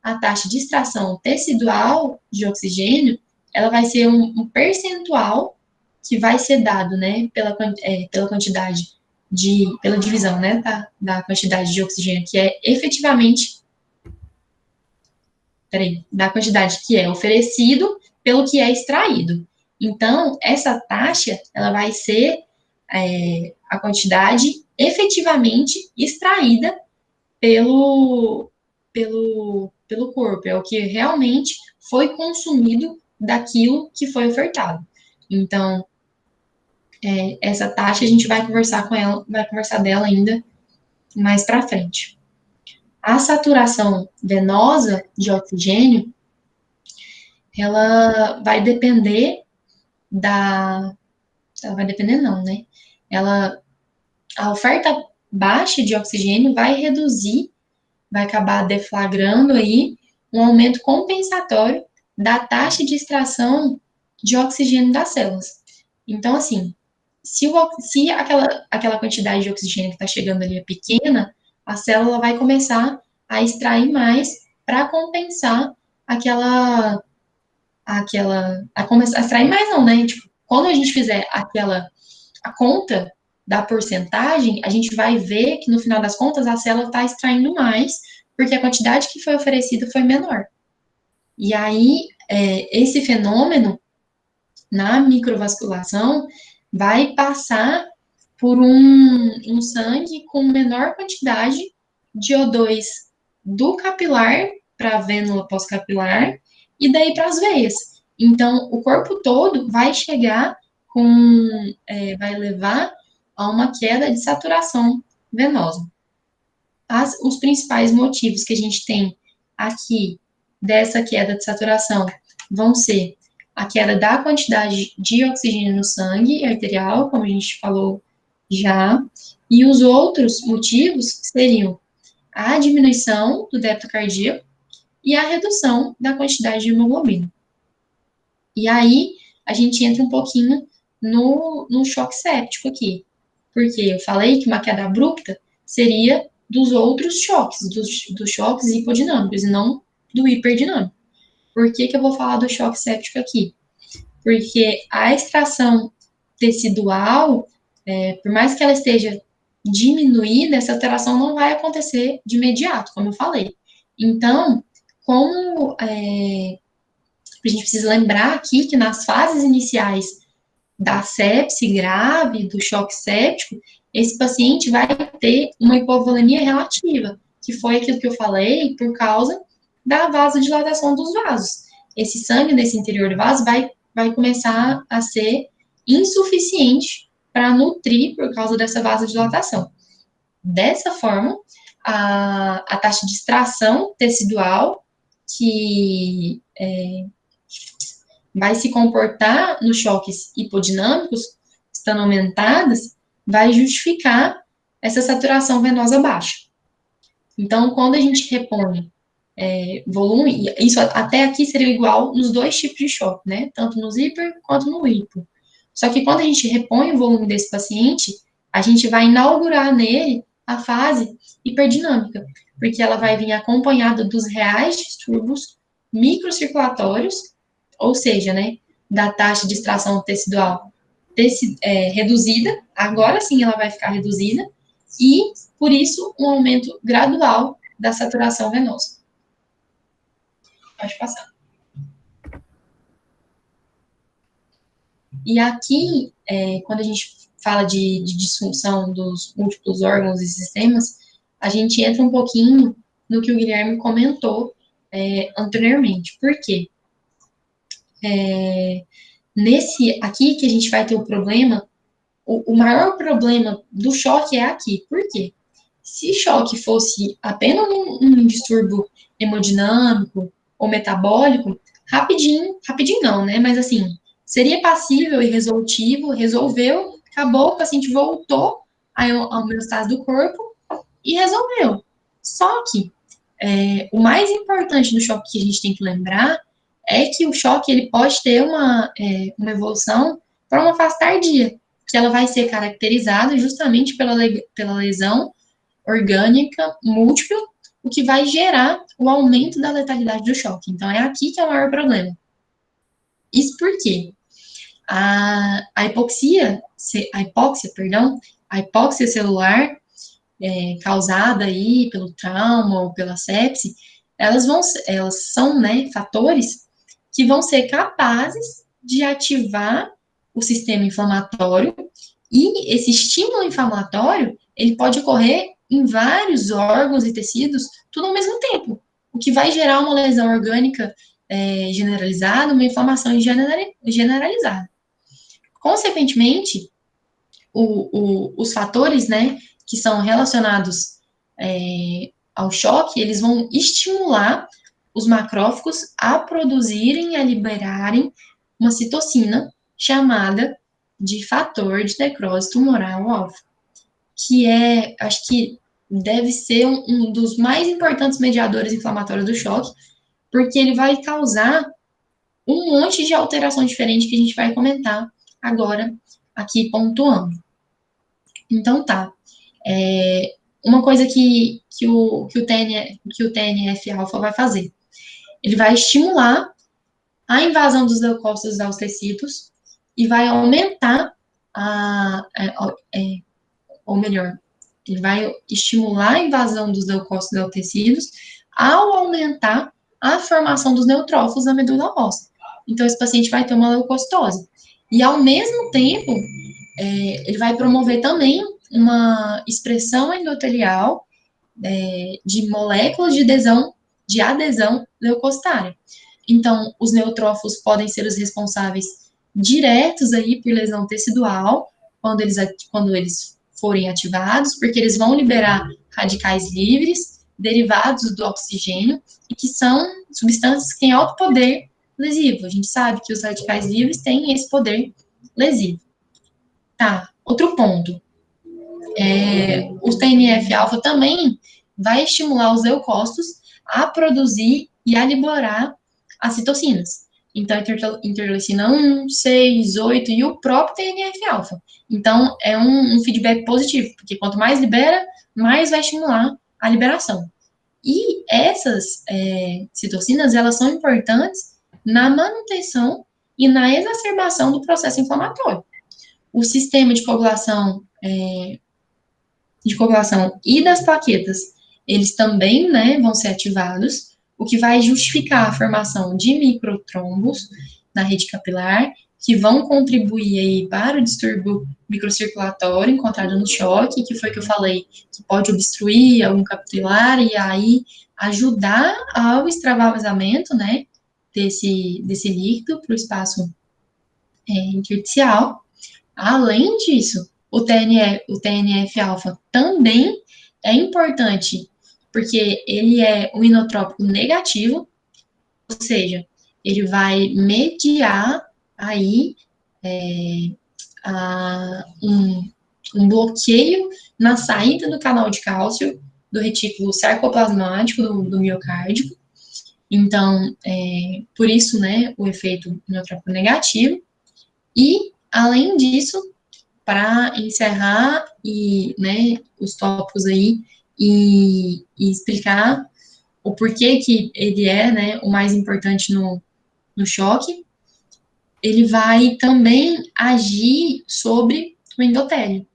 a taxa de extração tecidual de oxigênio, ela vai ser um percentual que vai ser dado, né, pela quantidade pela divisão, né, da quantidade de oxigênio que é efetivamente, da quantidade que é oferecido pelo que é extraído. Então, essa taxa, ela vai ser a quantidade efetivamente extraída pelo corpo, é o que realmente foi consumido daquilo que foi ofertado. Então, essa taxa a gente vai conversar dela ainda mais para frente. A saturação venosa de oxigênio, ela vai depender ela vai depender não, né? A oferta baixa de oxigênio vai acabar deflagrando aí um aumento compensatório da taxa de extração de oxigênio das células. Então, assim, se aquela quantidade de oxigênio que está chegando ali é pequena, a célula vai começar a extrair mais para compensar a extrair mais não, né? Tipo, quando a gente fizer a conta da porcentagem, a gente vai ver que no final das contas a célula está extraindo mais, porque a quantidade que foi oferecida foi menor. E aí, esse fenômeno na microvasculação vai passar por um sangue com menor quantidade de O2 do capilar para a vênula pós-capilar e daí para as veias. Então, o corpo todo vai chegar vai levar a uma queda de saturação venosa. Os principais motivos que a gente tem aqui dessa queda de saturação vão ser a queda da quantidade de oxigênio no sangue arterial, como a gente falou já, e os outros motivos seriam a diminuição do débito cardíaco e a redução da quantidade de hemoglobina. E aí, a gente entra um pouquinho no choque séptico aqui, porque eu falei que uma queda abrupta seria dos outros choques, dos choques hipodinâmicos, e não do hiperdinâmico. Por que eu vou falar do choque séptico aqui? Porque a extração tecidual, por mais que ela esteja diminuída, essa alteração não vai acontecer de imediato, como eu falei. Então, a gente precisa lembrar aqui que nas fases iniciais da sepse grave, do choque séptico, esse paciente vai ter uma hipovolemia relativa, que foi aquilo que eu falei por causa da vasodilatação dos vasos. Esse sangue nesse interior do vaso vai começar a ser insuficiente para nutrir por causa dessa vasodilatação. Dessa forma, a taxa de extração tecidual, que vai se comportar nos choques hipodinâmicos, estando aumentadas, vai justificar essa saturação venosa baixa. Então, quando a gente repõe volume, isso até aqui seria igual nos dois tipos de choque, né? Tanto no hiper quanto no hipo. Só que quando a gente repõe o volume desse paciente, a gente vai inaugurar nele a fase hiperdinâmica, porque ela vai vir acompanhada dos reais distúrbios microcirculatórios, ou seja, né, da taxa de extração tecidual reduzida, agora sim ela vai ficar reduzida, e, por isso, um aumento gradual da saturação venosa. Pode passar. E aqui, quando a gente fala de disfunção dos múltiplos órgãos e sistemas, a gente entra um pouquinho no que o Guilherme comentou anteriormente. Por quê? Nesse aqui que a gente vai ter o problema, o maior problema do choque é aqui. Por quê? Se choque fosse apenas um distúrbio hemodinâmico ou metabólico, rapidinho não, né? Mas assim, seria passível e resolutivo, resolveu, acabou, o paciente voltou à homeostase do corpo e resolveu. Só que o mais importante do choque que a gente tem que lembrar é que o choque ele pode ter uma evolução para uma fase tardia, que ela vai ser caracterizada justamente pela lesão orgânica múltipla, o que vai gerar o aumento da letalidade do choque. Então, é aqui que é o maior problema. Isso porque a hipóxia celular causada aí pelo trauma ou pela sepse, elas são, né, fatores que vão ser capazes de ativar o sistema inflamatório, e esse estímulo inflamatório, ele pode ocorrer em vários órgãos e tecidos, tudo ao mesmo tempo, o que vai gerar uma lesão orgânica generalizada, uma inflamação generalizada. Consequentemente, os fatores, né, que são relacionados ao choque, eles vão estimular os macrófagos a produzirem e a liberarem uma citocina chamada de fator de necrose tumoral alfa, que acho que deve ser um dos mais importantes mediadores inflamatórios do choque, porque ele vai causar um monte de alteração diferente que a gente vai comentar agora aqui pontuando. Então tá. Uma coisa que o TNF-alfa vai fazer, ele vai estimular a invasão dos leucócitos aos tecidos e vai aumentar ou melhor, ele vai estimular a invasão dos leucócitos aos tecidos ao aumentar a formação dos neutrófilos na medula óssea. Então, esse paciente vai ter uma leucocitose. E, ao mesmo tempo, ele vai promover também uma expressão endotelial de moléculas de adesão leucocitária. Então, os neutrófilos podem ser os responsáveis diretos aí por lesão tecidual, quando eles forem ativados, porque eles vão liberar radicais livres, derivados do oxigênio, e que são substâncias que têm alto poder lesivo. A gente sabe que os radicais livres têm esse poder lesivo. Tá, outro ponto. O TNF-alfa também vai estimular os leucócitos a produzir e a liberar as citocinas. Então, interleucina 1, 6, 8 e o próprio TNF-alfa. Então, é um feedback positivo, porque quanto mais libera, mais vai estimular a liberação. E essas citocinas, elas são importantes na manutenção e na exacerbação do processo inflamatório. O sistema de coagulação e das plaquetas, eles também, né, vão ser ativados, o que vai justificar a formação de microtrombos na rede capilar, que vão contribuir aí para o distúrbio microcirculatório encontrado no choque, que foi que eu falei, que pode obstruir algum capilar e aí ajudar ao extravasamento, né, desse líquido para o espaço intersticial. Além disso, o TNF-alfa também é importante, porque ele é um inotrópico negativo, ou seja, ele vai mediar aí um bloqueio na saída do canal de cálcio do retículo sarcoplasmático do miocárdio. Então, por isso, né, o efeito inotrópico negativo. E, além disso, para encerrar né, os tópicos aí e explicar o porquê que ele é, né, o mais importante no choque, ele vai também agir sobre o endotélio.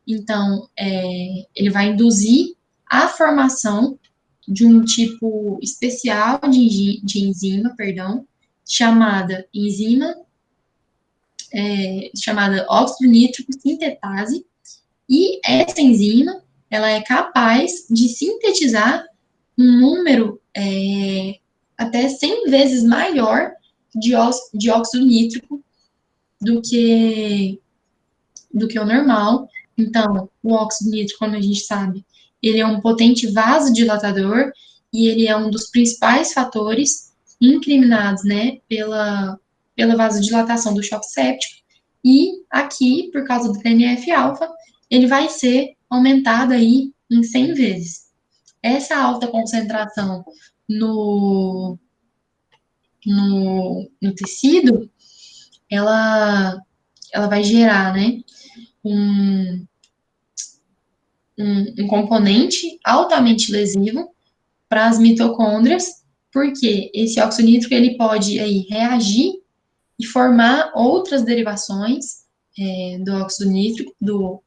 Então, ele vai induzir a formação de um tipo especial de enzima, chamada óxido nítrico sintetase, e essa enzima, ela é capaz de sintetizar um número até 100 vezes maior de óxido nítrico do que o normal. Então, o óxido nítrico, como a gente sabe, ele é um potente vasodilatador e ele é um dos principais fatores incriminados, né, pela vasodilatação do choque séptico. E aqui, por causa do TNF-alfa, ele vai ser aumentado aí em 100 vezes. Essa alta concentração no tecido, ela vai gerar, né, um componente altamente lesivo para as mitocôndrias, porque esse óxido nítrico ele pode aí reagir e formar outras derivações do óxido nítrico, do,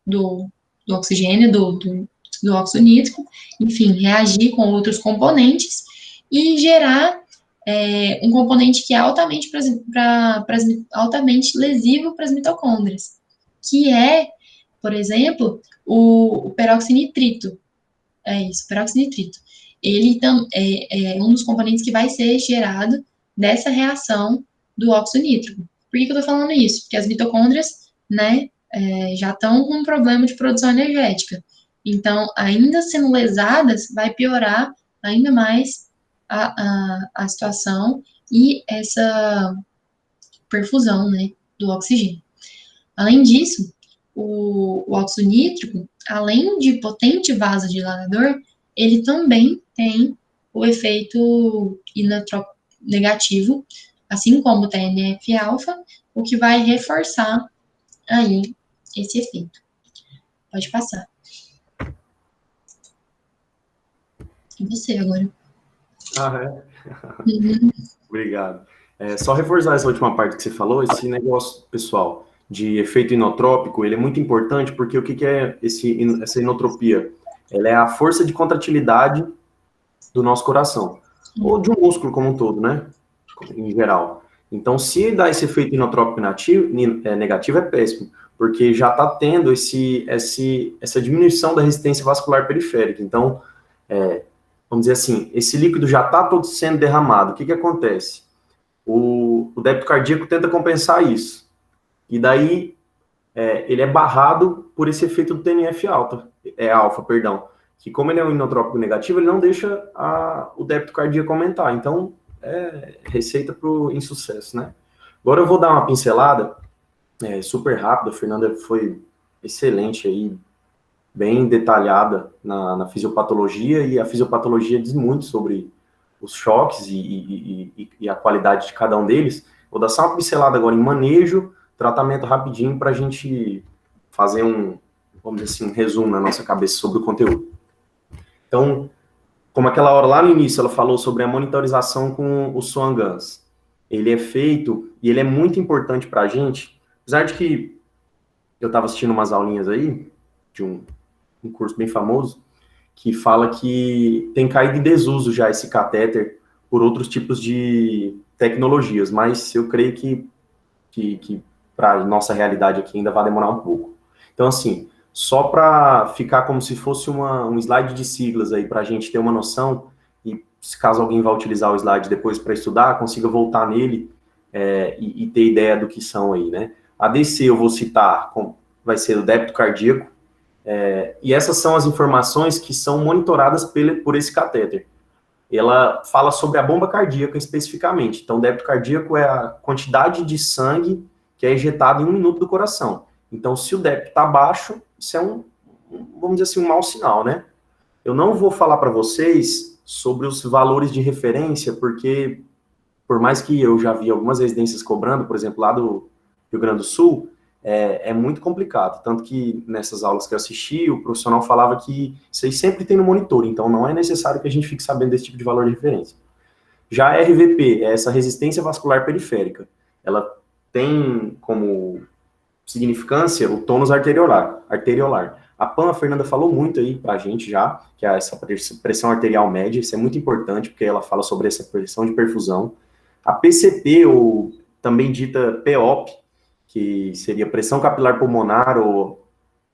do oxigênio, do óxido nítrico, enfim, reagir com outros componentes e gerar um componente que é altamente lesivo para as mitocôndrias, que é, por exemplo, o peroxinitrito. É isso, peroxinitrito. Ele é um dos componentes que vai ser gerado dessa reação do óxido nítrico. Por que eu estou falando isso? Porque as mitocôndrias, né, já estão com um problema de produção energética. Então, ainda sendo lesadas, vai piorar ainda mais a situação e essa perfusão, né, do oxigênio. Além disso, o óxido nítrico, além de potente vasodilatador, ele também tem o efeito inotrópico negativo, assim como o TNF-alfa, o que vai reforçar aí esse efeito. Pode passar. E você agora? Uhum. Obrigado. Só reforçar essa última parte que você falou, esse negócio, pessoal, de efeito inotrópico, ele é muito importante porque o que é essa inotropia? Ela é a força de contratilidade do nosso coração, ou de um músculo como um todo, né? Em geral. Então, se dá esse efeito inotrópico negativo, é péssimo, porque já está tendo essa diminuição da resistência vascular periférica. Então, vamos dizer assim, esse líquido já está todo sendo derramado. O que acontece? O débito cardíaco tenta compensar isso. E daí, ele é barrado por esse efeito do TNF-alfa, que como ele é um inotrópico negativo, ele não deixa o débito cardíaco aumentar. Então, receita para o insucesso, né? Agora eu vou dar uma pincelada super rápida. A Fernanda foi excelente aí, bem detalhada na fisiopatologia, e a fisiopatologia diz muito sobre os choques e a qualidade de cada um deles. Vou dar só uma pincelada agora em manejo, tratamento rapidinho, para a gente fazer vamos dizer assim, um resumo na nossa cabeça sobre o conteúdo. Então, como aquela hora lá no início ela falou sobre a monitorização com o Swan Ganz, ele é feito e ele é muito importante para a gente, apesar de que eu estava assistindo umas aulinhas aí, de um curso bem famoso, que fala que tem caído em desuso já esse catéter por outros tipos de tecnologias, mas eu creio que para a nossa realidade aqui ainda vai demorar um pouco. Então, assim, só para ficar como se fosse um slide de siglas aí, para a gente ter uma noção, e se caso alguém vá utilizar o slide depois para estudar, consiga voltar nele e ter ideia do que são aí, né? A DC eu vou citar, vai ser o débito cardíaco, e essas são as informações que são monitoradas por esse catéter. Ela fala sobre a bomba cardíaca especificamente. Então, o débito cardíaco é a quantidade de sangue que é injetado em 1 minuto do coração. Então, se o débito está baixo, isso é vamos dizer assim, um mau sinal, né? Eu não vou falar para vocês sobre os valores de referência, porque, por mais que eu já vi algumas residências cobrando, por exemplo, lá do Rio Grande do Sul, é muito complicado. Tanto que nessas aulas que eu assisti, o profissional falava que isso aí sempre tem no monitor, então não é necessário que a gente fique sabendo desse tipo de valor de referência. Já a RVP, é essa resistência vascular periférica, ela tem como significância o tônus arteriolar. A PAN, a Fernanda falou muito aí pra gente já, que é essa pressão arterial média, isso é muito importante, porque ela fala sobre essa pressão de perfusão. A PCP, ou também dita POP, que seria pressão capilar pulmonar, ou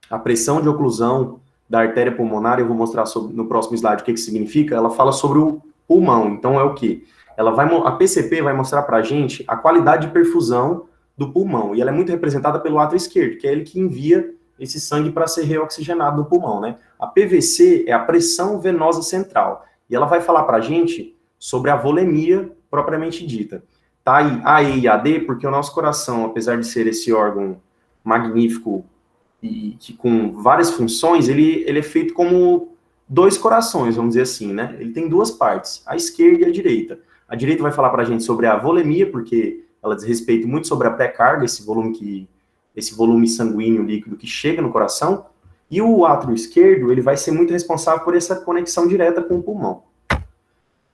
a pressão de oclusão da artéria pulmonar, eu vou mostrar no próximo slide o que significa. Ela fala sobre o pulmão, então é o quê? A PCP vai mostrar pra gente a qualidade de perfusão do pulmão, e ela é muito representada pelo átrio esquerdo, que é ele que envia esse sangue para ser reoxigenado no pulmão, né? A PVC é a pressão venosa central, e ela vai falar para a gente sobre a volemia propriamente dita. Tá aí AE e AD, porque o nosso coração, apesar de ser esse órgão magnífico e que com várias funções, ele é feito como 2 corações, vamos dizer assim, né? Ele tem 2 partes, a esquerda e a direita. A direita vai falar para a gente sobre a volemia, porque ela diz respeito muito sobre a pré-carga, esse volume sanguíneo líquido que chega no coração, e o átrio esquerdo, ele vai ser muito responsável por essa conexão direta com o pulmão.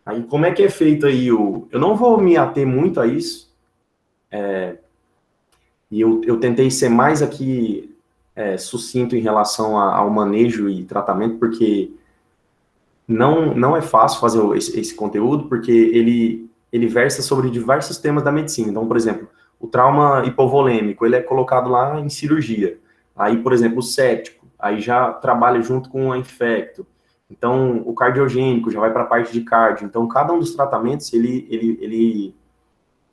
Aí, como é que é feito aí eu não vou me ater muito a isso, e eu tentei ser mais aqui sucinto em relação ao manejo e tratamento, porque não é fácil fazer esse conteúdo, porque ele versa sobre diversos temas da medicina. Então, por exemplo, o trauma hipovolêmico, ele é colocado lá em cirurgia. Aí, por exemplo, o séptico, aí já trabalha junto com o infecto. Então, o cardiogênico já vai para a parte de cardio. Então, cada um dos tratamentos, ele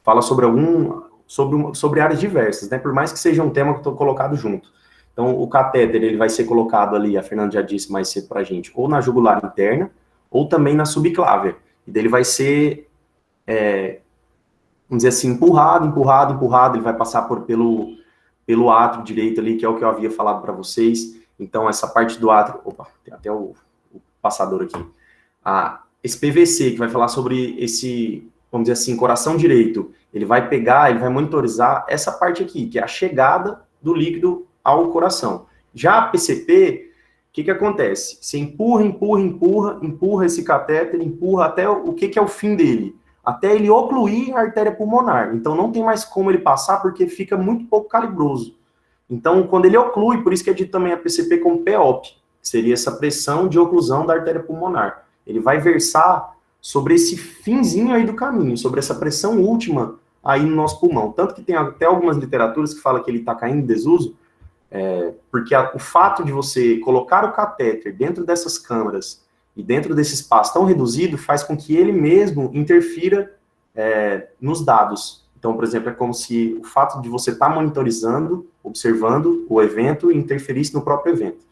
fala sobre áreas diversas, né? Por mais que seja um tema que estou colocado junto. Então, o catéter, ele vai ser colocado ali, a Fernanda já disse mais cedo para a gente, ou na jugular interna, ou também na subclávia. E daí ele vai ser, vamos dizer assim, empurrado, ele vai passar pelo átrio direito ali, que é o que eu havia falado para vocês. Então, essa parte do átrio... Opa, tem até o passador aqui. Esse PVC, que vai falar sobre esse, vamos dizer assim, coração direito, ele vai monitorizar essa parte aqui, que é a chegada do líquido ao coração. Já a PCP, o que acontece? Você empurra esse catéter, empurra até o que é o fim dele, até ele ocluir a artéria pulmonar. Então, não tem mais como ele passar, porque fica muito pouco calibroso. Então, quando ele oclui, por isso que é dito também a PCP como PEOP, que seria essa pressão de oclusão da artéria pulmonar. Ele vai versar sobre esse finzinho aí do caminho, sobre essa pressão última aí no nosso pulmão. Tanto que tem até algumas literaturas que falam que ele está caindo em desuso, porque o fato de você colocar o catéter dentro dessas câmaras e dentro desse espaço tão reduzido faz com que ele mesmo interfira nos dados. Então, por exemplo, é como se o fato de você estar monitorizando, observando o evento, interferisse no próprio evento.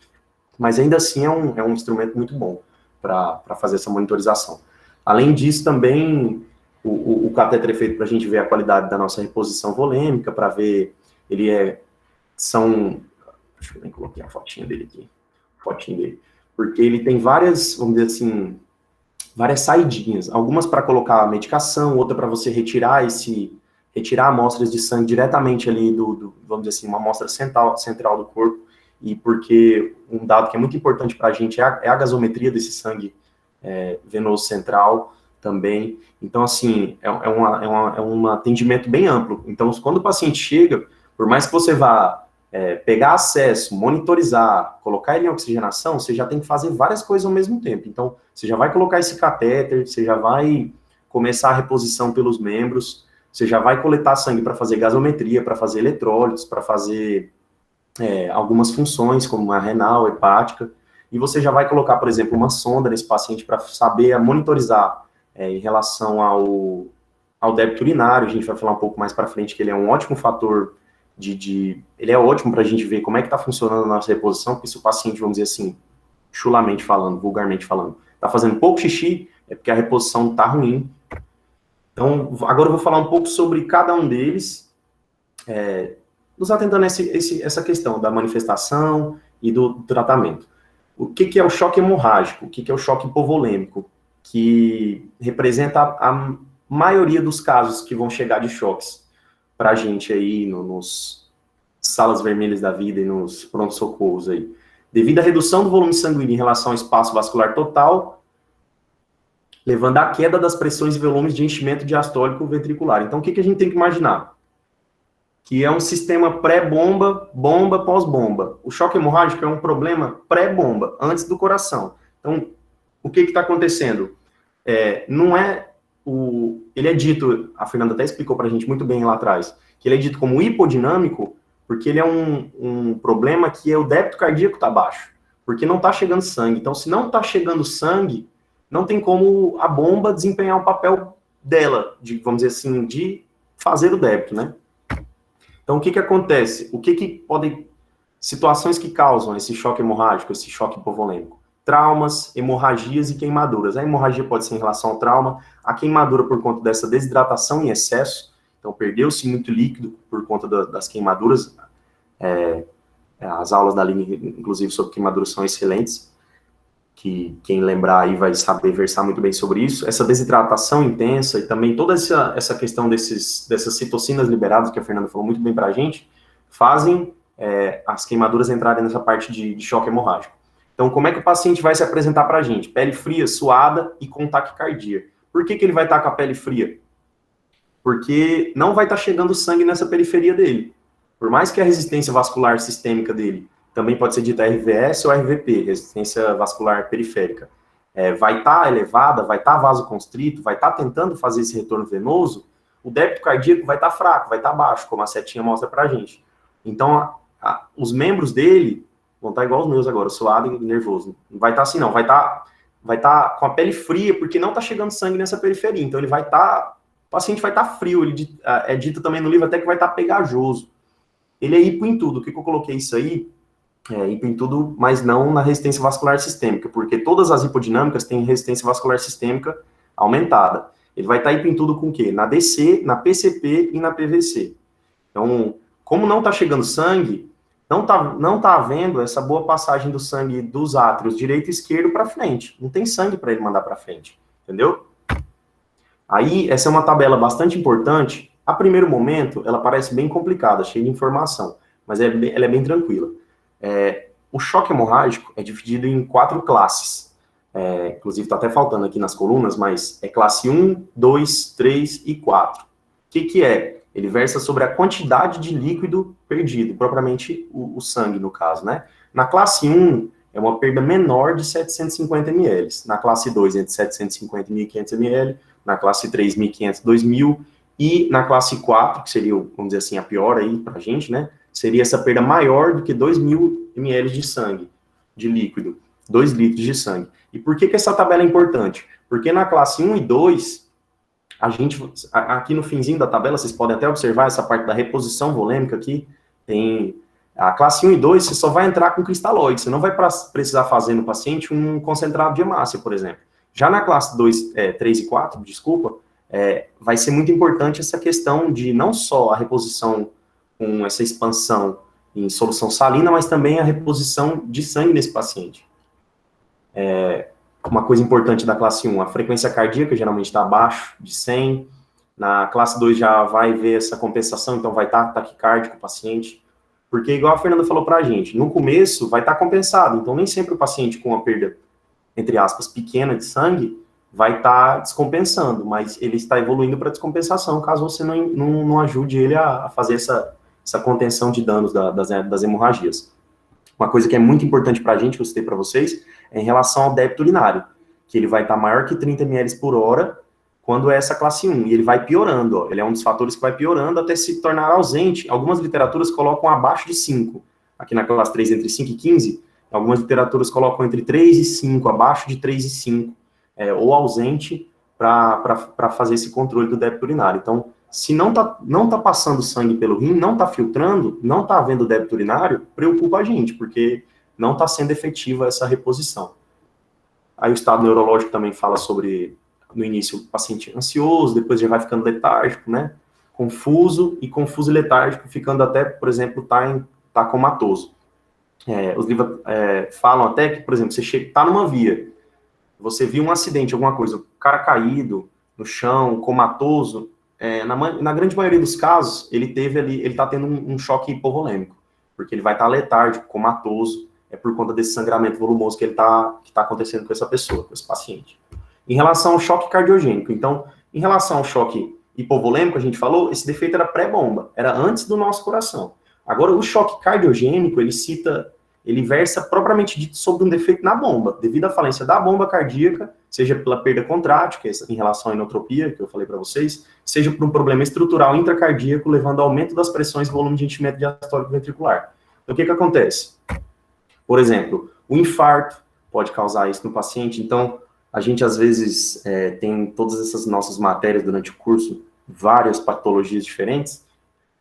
Mas ainda assim é um instrumento muito bom para fazer essa monitorização. Além disso, também o catéter é feito para a gente ver a qualidade da nossa reposição volêmica, para ver, deixa eu nem colocar a fotinha dele aqui, porque ele tem várias, vamos dizer assim, várias saidinhas, algumas para colocar a medicação, outra para você retirar amostras de sangue diretamente ali vamos dizer assim, uma amostra central do corpo, e porque um dado que é muito importante para a gente é a gasometria desse sangue venoso central também. Então, assim, é um atendimento bem amplo. Então, quando o paciente chega, por mais que você vá pegar acesso, monitorizar, colocar ele em oxigenação, você já tem que fazer várias coisas ao mesmo tempo. Então, você já vai colocar esse catéter, você já vai começar a reposição pelos membros, você já vai coletar sangue para fazer gasometria, para fazer eletrólitos, para fazer algumas funções, como a renal, hepática, e você já vai colocar, por exemplo, uma sonda nesse paciente para saber monitorizar em relação ao débito urinário. A gente vai falar um pouco mais para frente que ele é um ótimo fator ele é ótimo para a gente ver como é que está funcionando a nossa reposição, porque se o paciente, vamos dizer assim, chulamente falando, vulgarmente falando, está fazendo pouco xixi, é porque a reposição está ruim. Então, agora eu vou falar um pouco sobre cada um deles, nos atentando a essa questão da manifestação e do tratamento. O que é o choque hemorrágico? O que é o choque hipovolêmico? Que representa a maioria dos casos que vão chegar de choques para a gente aí nos salas vermelhas da vida e nos pronto-socorros aí. Devido à redução do volume sanguíneo em relação ao espaço vascular total, levando à queda das pressões e volumes de enchimento diastólico ventricular. Então, o que a gente tem que imaginar? Que é um sistema pré-bomba, bomba, pós-bomba. O choque hemorrágico é um problema pré-bomba, antes do coração. Então, o que está acontecendo? Ele é dito, a Fernanda até explicou para a gente muito bem lá atrás, que ele é dito como hipodinâmico, porque ele é um problema que o débito cardíaco está baixo, porque não está chegando sangue. Então, se não está chegando sangue, não tem como a bomba desempenhar o papel dela, vamos dizer assim, de fazer o débito, né? Então, o que acontece? Situações que causam esse choque hemorrágico, esse choque hipovolêmico? Traumas, hemorragias e queimaduras. A hemorragia pode ser em relação ao trauma, a queimadura por conta dessa desidratação em excesso, então perdeu-se muito líquido por conta das queimaduras. As aulas da Aline, inclusive, sobre queimaduras são excelentes, que quem lembrar aí vai saber versar muito bem sobre isso. Essa desidratação intensa e também toda essa questão dessas citocinas liberadas, que a Fernanda falou muito bem para a gente, fazem as queimaduras entrarem nessa parte de choque hemorrágico. Então, como é que o paciente vai se apresentar para a gente? Pele fria, suada e com taquicardia. Por que ele vai estar com a pele fria? porque não vai estar chegando sangue nessa periferia dele. Por mais que a resistência vascular sistêmica dele também pode ser dita RVS ou RVP, resistência vascular periférica, vai estar elevada, vai estar vasoconstrito, vai estar tentando fazer esse retorno venoso, o débito cardíaco vai estar fraco, vai estar baixo, como a setinha mostra pra gente. Então, os membros dele vão estar igual os meus agora, suado e nervoso. Não vai estar assim, não. Vai estar com a pele fria, porque não está chegando sangue nessa periferia. Então, ele vai estar... O paciente vai estar frio. Ele é dito também no livro até que vai estar pegajoso. Ele é hipo em tudo. O que eu coloquei isso aí? Hipo em tudo, mas não na resistência vascular sistêmica, porque todas as hipodinâmicas têm resistência vascular sistêmica aumentada. Ele vai estar hipo em tudo com o quê? Na DC, na PCP e na PVC. Então, como não está chegando sangue, não tá havendo essa boa passagem do sangue dos átrios direito e esquerdo para frente. Não tem sangue para ele mandar para frente, entendeu? Aí, essa é uma tabela bastante importante. A primeiro momento, ela parece bem complicada, cheia de informação, mas ela é bem tranquila. O choque hemorrágico é dividido em 4 classes. Inclusive, está até faltando aqui nas colunas, mas é classe 1, 2, 3 e 4. O que é? Ele versa sobre a quantidade de líquido perdido, propriamente o sangue, no caso, né? Na classe 1, é uma perda menor de 750 ml. Na classe 2, entre 750 e 1.500 ml. Na classe 3, 1.500, 2.000. E na classe 4, que seria, vamos dizer assim, a pior aí pra gente, né? Seria essa perda maior do que 2.000 ml de sangue, de líquido. 2 litros de sangue. E por que essa tabela é importante? Porque na classe 1 e 2... aqui no finzinho da tabela, vocês podem até observar essa parte da reposição volêmica aqui, tem a classe 1 e 2, você só vai entrar com cristalóide, você não vai precisar fazer no paciente um concentrado de hemácia, por exemplo. Já na classe 2, 3 e 4, desculpa, vai ser muito importante essa questão de não só a reposição com essa expansão em solução salina, mas também a reposição de sangue nesse paciente. Uma coisa importante da classe 1, a frequência cardíaca geralmente está abaixo de 100, na classe 2 já vai ver essa compensação, então vai estar taquicárdico o paciente, porque igual a Fernanda falou para a gente, no começo vai estar compensado, então nem sempre o paciente com uma perda, entre aspas, pequena de sangue, vai estar descompensando, mas ele está evoluindo para descompensação, caso você não ajude ele a fazer essa contenção de danos das hemorragias. Uma coisa que é muito importante para a gente, que eu citei para vocês, é em relação ao débito urinário, que ele vai estar maior que 30 ml por hora quando é essa classe 1, e ele vai piorando, ó, ele é um dos fatores que vai piorando até se tornar ausente. Algumas literaturas colocam abaixo de 5, aqui na classe 3 entre 5 e 15, algumas literaturas colocam entre 3 e 5, abaixo de 3 e 5, ou ausente para fazer esse controle do débito urinário. Então, se não tá passando sangue pelo rim, não tá filtrando, não tá havendo débito urinário, preocupa a gente, porque não tá sendo efetiva essa reposição. Aí o estado neurológico também fala sobre, no início, o paciente ansioso, depois já vai ficando letárgico, né? Confuso e letárgico, ficando até, por exemplo, tá comatoso. Os livros falam até que, por exemplo, você tá numa via, você viu um acidente, alguma coisa, o cara caído no chão, comatoso, na grande maioria dos casos, ele tá tendo um choque hipovolêmico, porque ele vai estar letárgico, comatoso, por conta desse sangramento volumoso que tá acontecendo com essa pessoa, com esse paciente. Em relação ao choque cardiogênico, então, em relação ao choque hipovolêmico, a gente falou, esse defeito era pré-bomba, era antes do nosso coração. Agora, o choque cardiogênico, ele versa propriamente dito sobre um defeito na bomba, devido à falência da bomba cardíaca, seja pela perda contrátil, que é em relação à inotropia, que eu falei para vocês, seja por um problema estrutural intracardíaco, levando ao aumento das pressões e volume de enchimento diastólico ventricular. Então, o que acontece? Por exemplo, o infarto pode causar isso no paciente. Então, a gente, às vezes, tem todas essas nossas matérias durante o curso, várias patologias diferentes,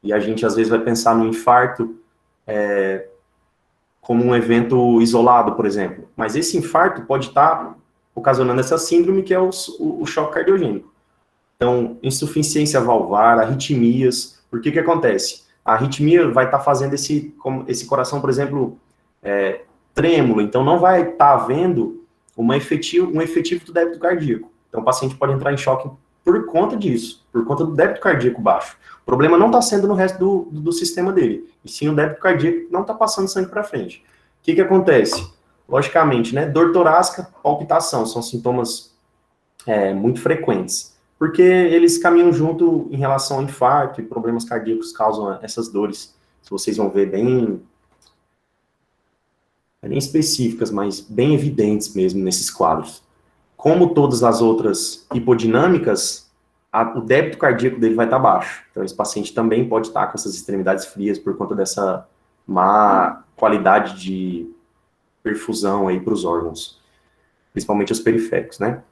e a gente, às vezes, vai pensar no infarto como um evento isolado, por exemplo. Mas esse infarto pode estar ocasionando essa síndrome, que é o choque cardiogênico. Então, insuficiência valvar, arritmias. Por que acontece? A arritmia vai estar fazendo esse coração, por exemplo, trêmulo. Então, não vai estar havendo um efetivo do débito cardíaco. Então, o paciente pode entrar em choque por conta disso, por conta do débito cardíaco baixo. O problema não está sendo no resto do sistema dele, e sim o débito cardíaco não está passando sangue para frente. O que acontece? Logicamente, né, dor torácica, palpitação, são sintomas muito frequentes. porque eles caminham junto em relação ao infarto e problemas cardíacos causam essas dores. Se vocês vão ver bem específicas, mas bem evidentes mesmo nesses quadros. Como todas as outras hipodinâmicas, o débito cardíaco dele vai estar baixo. Então, esse paciente também pode estar com essas extremidades frias por conta dessa má qualidade de perfusão aí para os órgãos, principalmente os periféricos, né?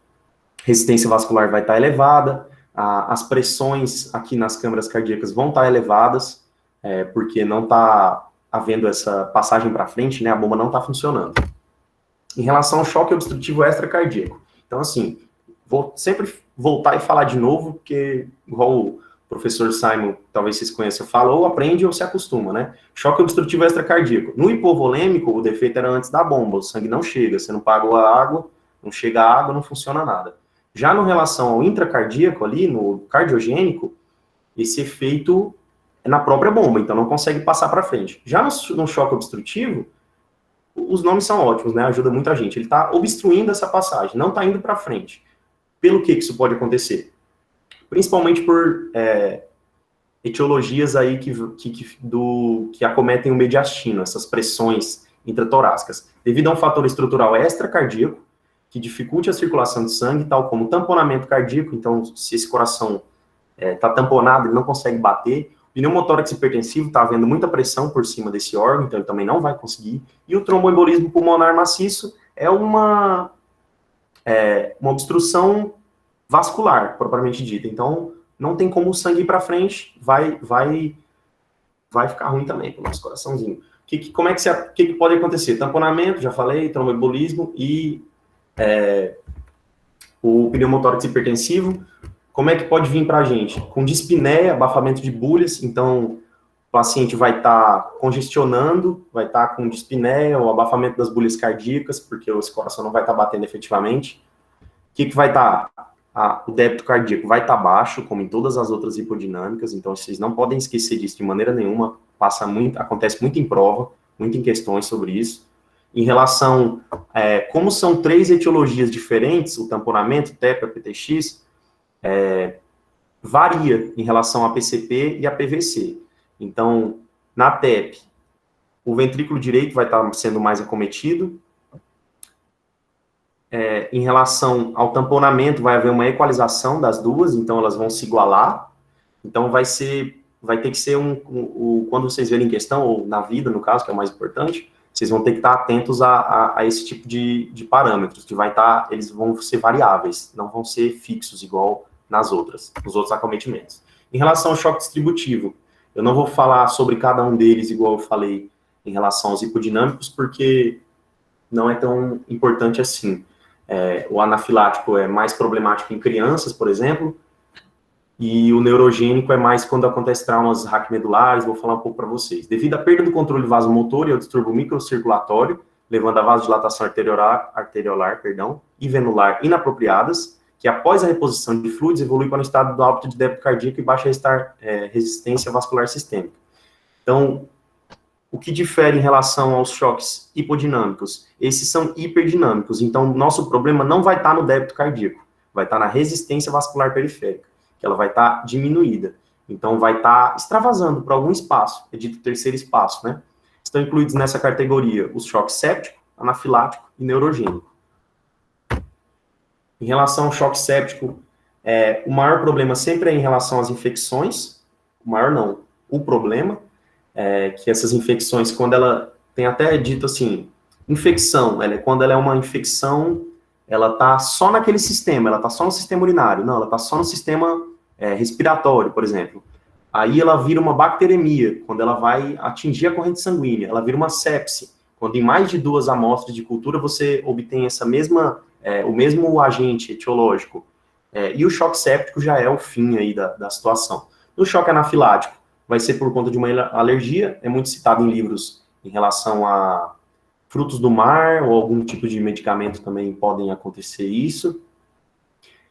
Resistência vascular vai estar elevada, as pressões aqui nas câmaras cardíacas vão estar elevadas, porque não está havendo essa passagem para frente, né? A bomba não está funcionando. Em relação ao choque obstrutivo extracardíaco, então, assim, vou sempre voltar e falar de novo, porque, igual o professor Simon, talvez vocês conheçam, fala, ou aprende ou se acostuma, né? Choque obstrutivo extracardíaco. No hipovolêmico, o defeito era antes da bomba, o sangue não chega, você não paga a água, não chega a água, não funciona nada. Já no relação ao intracardíaco, ali, no cardiogênico, esse efeito é na própria bomba, então não consegue passar para frente. Já no choque obstrutivo, os nomes são ótimos, né? Ajuda muita gente. Ele está obstruindo essa passagem, não está indo para frente. Pelo que isso pode acontecer? Principalmente por etiologias aí que acometem o mediastino, essas pressões intratorácicas, devido a um fator estrutural extracardíaco, que dificulte a circulação de sangue, tal como tamponamento cardíaco, então, se esse coração está tamponado, ele não consegue bater. O pneumotórax hipertensivo, está havendo muita pressão por cima desse órgão, então ele também não vai conseguir. E o tromboembolismo pulmonar maciço é uma obstrução vascular, propriamente dita. Então, não tem como o sangue ir para frente, vai ficar ruim também para o nosso coraçãozinho. Como é que pode acontecer? Tamponamento, já falei, tromboembolismo e o pneumotórax hipertensivo. Como é que pode vir para a gente? Com dispneia, abafamento de bulhas, então o paciente vai estar congestionando, vai estar com dispneia, ou abafamento das bulhas cardíacas, porque esse coração não vai estar batendo efetivamente. O que vai estar? O débito cardíaco vai estar baixo, como em todas as outras hipodinâmicas, então vocês não podem esquecer disso de maneira nenhuma, acontece muito em prova, muito em questões sobre isso. Em relação, como são 3 etiologias diferentes, o tamponamento, TEPA, PTX, varia em relação a PCP e a PVC. Então, na TEP, o ventrículo direito vai estar sendo mais acometido. Em relação ao tamponamento, vai haver uma equalização das duas, então elas vão se igualar. Então, vai ter que ser quando vocês verem em questão, ou na vida, no caso, que é o mais importante, vocês vão ter que estar atentos a esse tipo de parâmetros, que eles vão ser variáveis, não vão ser fixos, igual nos outros acometimentos. Em relação ao choque distributivo, eu não vou falar sobre cada um deles, igual eu falei em relação aos hipodinâmicos, porque não é tão importante assim. O anafilático é mais problemático em crianças, por exemplo, e o neurogênico é mais quando acontece traumas raquimedulares, vou falar um pouco para vocês. Devido à perda do controle vasomotor e ao distúrbio microcirculatório, levando a vasodilatação arteriolar e venular inapropriadas, que após a reposição de fluidos evolui para um estado do hábito de débito cardíaco e baixa resistência vascular sistêmica. Então, o que difere em relação aos choques hipodinâmicos? Esses são hiperdinâmicos, então nosso problema não vai estar no débito cardíaco, vai estar na resistência vascular periférica, que ela vai estar diminuída. Então, vai estar extravasando para algum espaço, é dito terceiro espaço, né? Estão incluídos nessa categoria os choques séptico, anafilático e neurogênico. Em relação ao choque séptico, o maior problema sempre é em relação às infecções, o problema, que essas infecções, quando ela, tem até dito assim, infecção, quando ela é uma infecção, ela está só naquele sistema, ela está só no sistema urinário, não, ela está só no sistema respiratório, por exemplo. Aí ela vira uma bacteremia, quando ela vai atingir a corrente sanguínea, ela vira uma sepse, quando em mais de 2 amostras de cultura você obtém o mesmo agente etiológico, e o choque séptico já é o fim aí da situação. No choque anafilático, vai ser por conta de uma alergia, é muito citado em livros em relação a frutos do mar, ou algum tipo de medicamento também podem acontecer isso.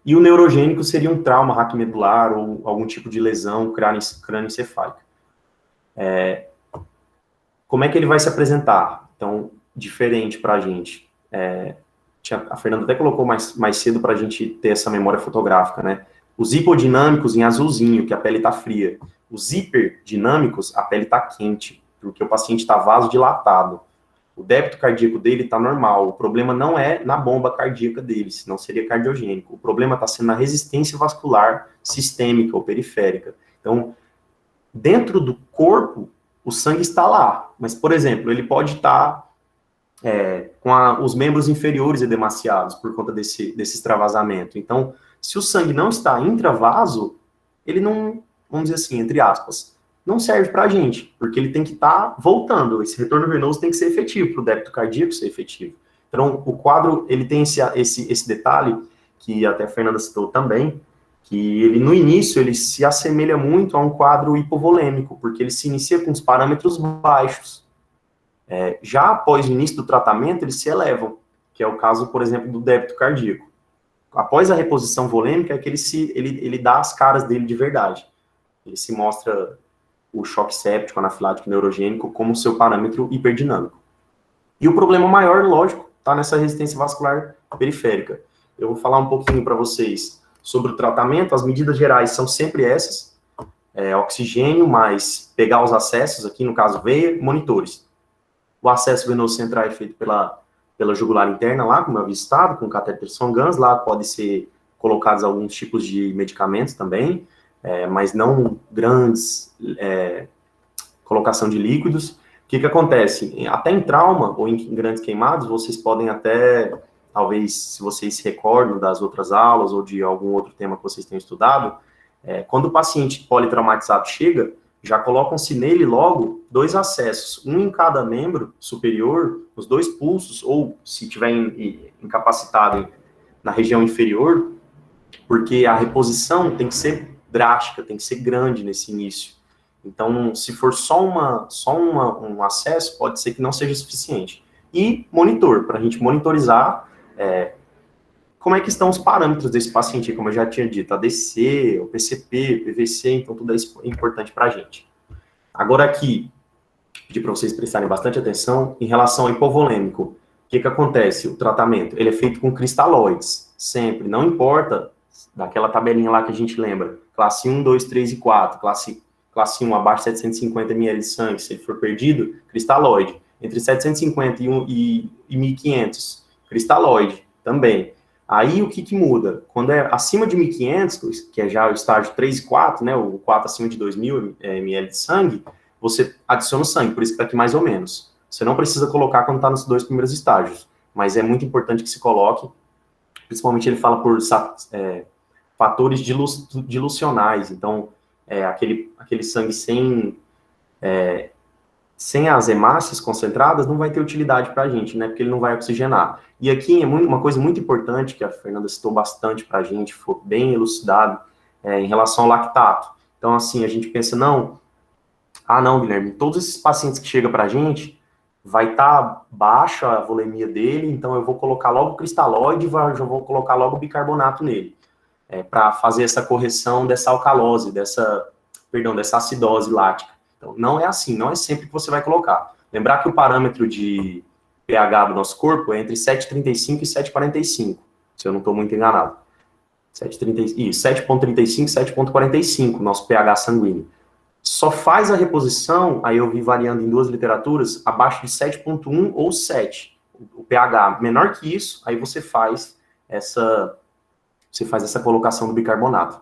E o neurogênico seria um trauma raquimedular, ou algum tipo de lesão crânioencefálica. Como é que ele vai se apresentar? Então, diferente para a gente. A Fernanda até colocou mais cedo para a gente ter essa memória fotográfica, né? Os hipodinâmicos em azulzinho, que a pele está fria. Os hiperdinâmicos, a pele está quente, porque o paciente está vasodilatado. O débito cardíaco dele está normal. O problema não é na bomba cardíaca dele, senão seria cardiogênico. O problema está sendo na resistência vascular sistêmica ou periférica. Então, dentro do corpo, o sangue está lá. Mas, por exemplo, ele pode estar com os membros inferiores edemaciados por conta desse extravasamento. Então, se o sangue não está intravaso, ele não, vamos dizer assim, entre aspas, não serve para a gente, porque ele tem que estar voltando. Esse retorno venoso tem que ser efetivo, para o débito cardíaco ser efetivo. Então, o quadro, ele tem esse detalhe, que até a Fernanda citou também, que ele, no início, ele se assemelha muito a um quadro hipovolêmico, porque ele se inicia com os parâmetros baixos. Já após o início do tratamento, eles se elevam, que é o caso, por exemplo, do débito cardíaco. Após a reposição volêmica, é que ele dá as caras dele de verdade. Ele se mostra o choque séptico, anafilático, neurogênico, como seu parâmetro hiperdinâmico. E o problema maior, lógico, está nessa resistência vascular periférica. Eu vou falar um pouquinho para vocês sobre o tratamento. As medidas gerais são sempre essas. Oxigênio, mais pegar os acessos, aqui no caso veia, monitores. O acesso venoso central é feito pela jugular interna lá, como eu havia citado, com catéter Songans. Lá pode ser colocados alguns tipos de medicamentos também, mas não grandes colocação de líquidos. O que acontece? Até em trauma ou em grandes queimados, vocês podem até, talvez, se vocês se recordam das outras aulas ou de algum outro tema que vocês tenham estudado, quando o paciente politraumatizado chega, já colocam-se nele logo 2 acessos, um em cada membro superior, os 2 pulsos, ou se tiver incapacitado na região inferior, porque a reposição tem que ser drástica, tem que ser grande nesse início. Então, se for só um acesso, pode ser que não seja suficiente. E monitor, para a gente monitorizar como é que estão os parâmetros desse paciente, como eu já tinha dito, ADC, o PCP, PVC, então tudo isso é importante para a gente. Agora aqui, pedir para vocês prestarem bastante atenção em relação ao hipovolêmico. O que acontece? O tratamento, ele é feito com cristalóides, sempre, não importa daquela tabelinha lá que a gente lembra, classe 1, 2, 3 e 4, classe 1 abaixo de 750 ml de sangue, se ele for perdido, cristalóide. Entre 750 e 1.500, cristalóide também. Aí, o que muda? Quando é acima de 1.500, que é já o estágio 3 e 4, né, o 4 acima de 2.000 ml de sangue, você adiciona o sangue, por isso que está aqui mais ou menos. Você não precisa colocar quando está nos 2 primeiros estágios, mas é muito importante que se coloque, principalmente ele fala por fatores dilucionais, então, aquele sangue sem as hemácias concentradas não vai ter utilidade para a gente, né, porque ele não vai oxigenar. E aqui é uma coisa muito importante, que a Fernanda citou bastante para a gente, foi bem elucidado, em relação ao lactato. Então, assim, a gente pensa, não, Guilherme, todos esses pacientes que chegam para a gente, vai estar baixa a volemia dele, então eu vou colocar logo o cristalóide, já vou colocar logo o bicarbonato nele, para fazer essa correção dessa alcalose, dessa acidose lática. Então, não é assim, não é sempre que você vai colocar. Lembrar que o parâmetro de pH do nosso corpo é entre 7,35 e 7,45, se eu não estou muito enganado. 7,35 e 7,45, nosso pH sanguíneo. Só faz a reposição, aí eu vi variando em 2 literaturas, abaixo de 7,1 ou 7. O pH menor que isso, aí você faz essa colocação do bicarbonato.